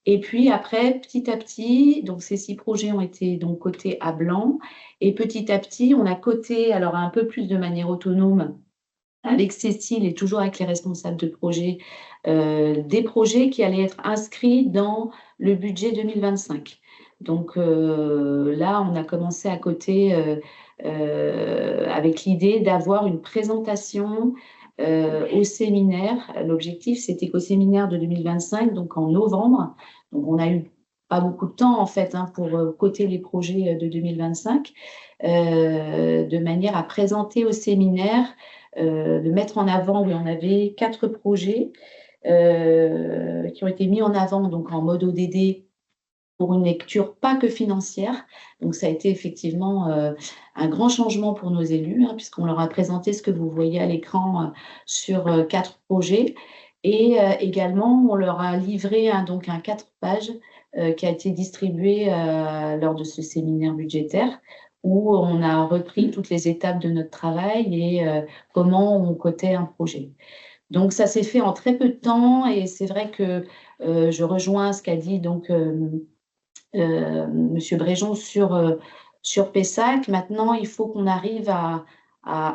Et puis après, petit à petit, donc ces 6 projets ont été donc cotés à blanc. Et petit à petit, on a coté, alors un peu plus de manière autonome, avec Cécile et toujours avec les responsables de projet, des projets qui allaient être inscrits dans le budget 2025. Donc là, on a commencé à coter avec l'idée d'avoir une présentation au séminaire. L'objectif, c'était qu'au séminaire de 2025, donc en novembre, donc on a eu pas beaucoup de temps en fait pour coter les projets de 2025, de manière à présenter au séminaire, de mettre en avant, oui, on avait 4 projets qui ont été mis en avant donc en mode ODD pour une lecture pas que financière. Donc, ça a été effectivement un grand changement pour nos élus, hein, puisqu'on leur a présenté ce que vous voyez à l'écran sur 4 projets. Et également, on leur a livré donc un 4 pages qui a été distribué lors de ce séminaire budgétaire, où on a repris toutes les étapes de notre travail et comment on cotait un projet. Donc, ça s'est fait en très peu de temps et c'est vrai que je rejoins ce qu'a dit donc Monsieur Bréjon sur Pessac. Maintenant, il faut qu'on arrive à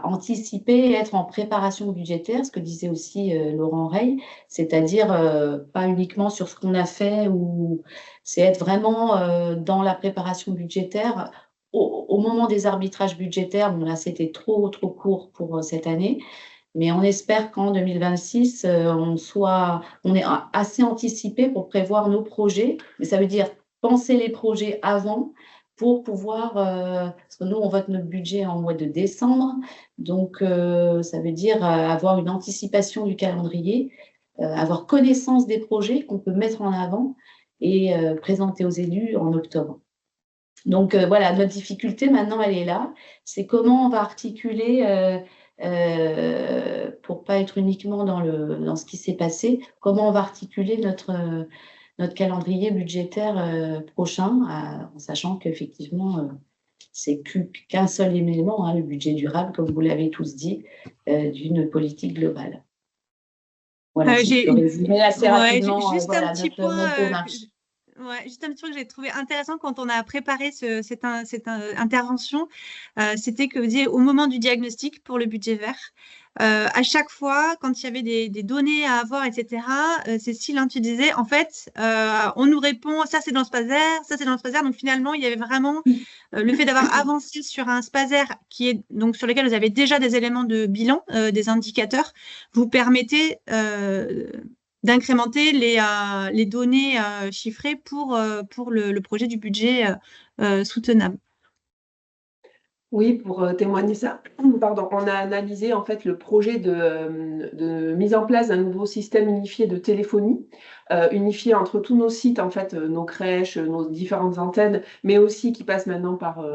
anticiper, être en préparation budgétaire, ce que disait aussi Laurent Rey, c'est-à-dire pas uniquement sur ce qu'on a fait, ou c'est être vraiment dans la préparation budgétaire au moment des arbitrages budgétaires. Bon, là, c'était trop court pour cette année. Mais on espère qu'en 2026, on est assez anticipé pour prévoir nos projets. Mais ça veut dire penser les projets avant pour pouvoir, parce que nous, on vote notre budget en mois de décembre. Donc, ça veut dire avoir une anticipation du calendrier, avoir connaissance des projets qu'on peut mettre en avant et présenter aux élus en octobre. Donc, voilà, notre difficulté maintenant, elle est là. C'est comment on va articuler... pour pas être uniquement dans ce qui s'est passé, comment on va articuler notre calendrier budgétaire prochain, en sachant qu'effectivement, c'est qu'un seul élément, hein, le budget durable, comme vous l'avez tous dit, d'une politique globale. Voilà, j'ai résumé assez rapidement juste un petit point. Juste un petit truc que j'ai trouvé intéressant quand on a préparé cette intervention, c'était que vous disiez au moment du diagnostic pour le budget vert, à chaque fois, quand il y avait des données à avoir, etc., Cécile, tu disais, en fait, on nous répond, ça c'est dans le SPASER, ça c'est dans le SPASER. Donc finalement, il y avait vraiment le fait d'avoir avancé sur un SPASER donc sur lequel vous avez déjà des éléments de bilan, des indicateurs, vous permettez d'incrémenter les données chiffrées pour le projet du budget soutenable. Oui, pour témoigner ça, pardon, on a analysé en fait le projet de mise en place d'un nouveau système unifié de téléphonie, unifié entre tous nos sites, en fait, nos crèches, nos différentes antennes, mais aussi qui passe maintenant par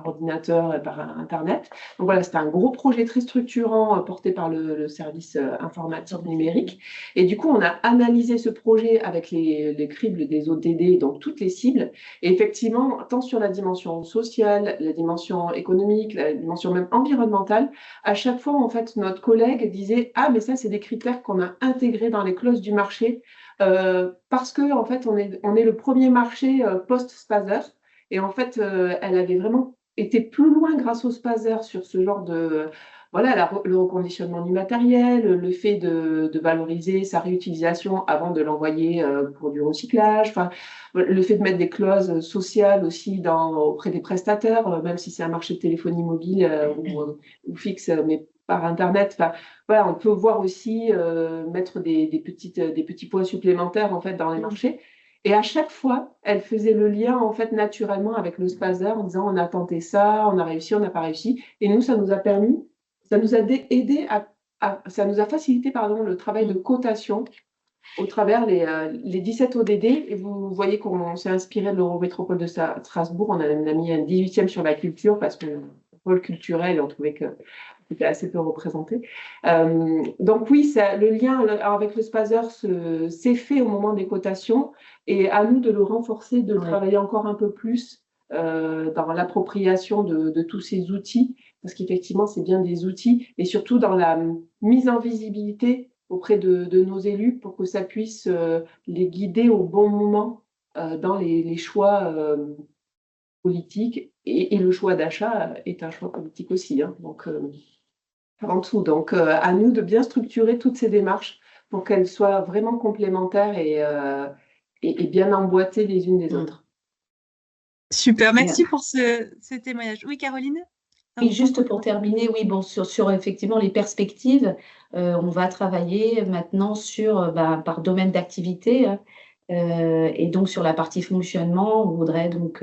ordinateur et par Internet. Donc voilà, c'était un gros projet très structurant porté par le service informatique numérique. Et du coup, on a analysé ce projet avec les cribles des ODD, donc toutes les cibles. Et effectivement, tant sur la dimension sociale, la dimension économique, la dimension même environnementale, à chaque fois, en fait, notre collègue disait « Ah, mais ça, c'est des critères qu'on a intégrés dans les clauses du marché parce que, en fait, on est le premier marché post-Spazer. » Et en fait, elle avait vraiment été plus loin grâce au Spazer sur ce genre de… Voilà, le reconditionnement du matériel, le fait de valoriser sa réutilisation avant de l'envoyer pour du recyclage, enfin, le fait de mettre des clauses sociales aussi auprès des prestataires, même si c'est un marché de téléphonie mobile ou fixe, mais par Internet. Enfin, voilà, on peut voir aussi mettre des petits points supplémentaires en fait, dans les marchés. Et à chaque fois, elle faisait le lien en fait naturellement avec le Spazer en disant on a tenté ça, on a réussi, on n'a pas réussi. Et nous, ça nous a permis, ça nous a aidé ça nous a facilité pardon, le travail de cotation au travers les 17 ODD. Et vous voyez qu'on s'est inspiré de l'Eurométropole de Strasbourg. On a mis un 18e sur la culture parce que le pôle culturel, on trouvait que c'était assez peu représenté. Donc oui, le lien avec le Spazer s'est fait au moment des cotations et à nous de le renforcer, de le travailler encore un peu plus dans l'appropriation de tous ces outils, parce qu'effectivement, c'est bien des outils, et surtout dans la mise en visibilité auprès de nos élus pour que ça puisse les guider au bon moment dans les choix politiques. Et le choix d'achat est un choix politique aussi. Hein, donc, avant tout. Donc, à nous de bien structurer toutes ces démarches pour qu'elles soient vraiment complémentaires et bien emboîtées les unes des autres. Super, merci pour ce témoignage. Oui, Caroline? Oui, juste pour terminer, oui, bon, sur effectivement les perspectives, on va travailler maintenant par domaine d'activité. Et donc, sur la partie fonctionnement, on voudrait donc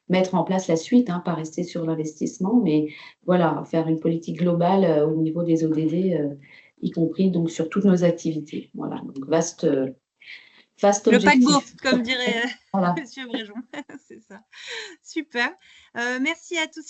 mettre en place la suite, pas rester sur l'investissement, mais voilà, faire une politique globale au niveau des ODD, y compris donc sur toutes nos activités. Voilà, donc vaste objectif. Le paquebot, comme dirait voilà. Monsieur Bréjon, c'est ça. Super. Merci à tous.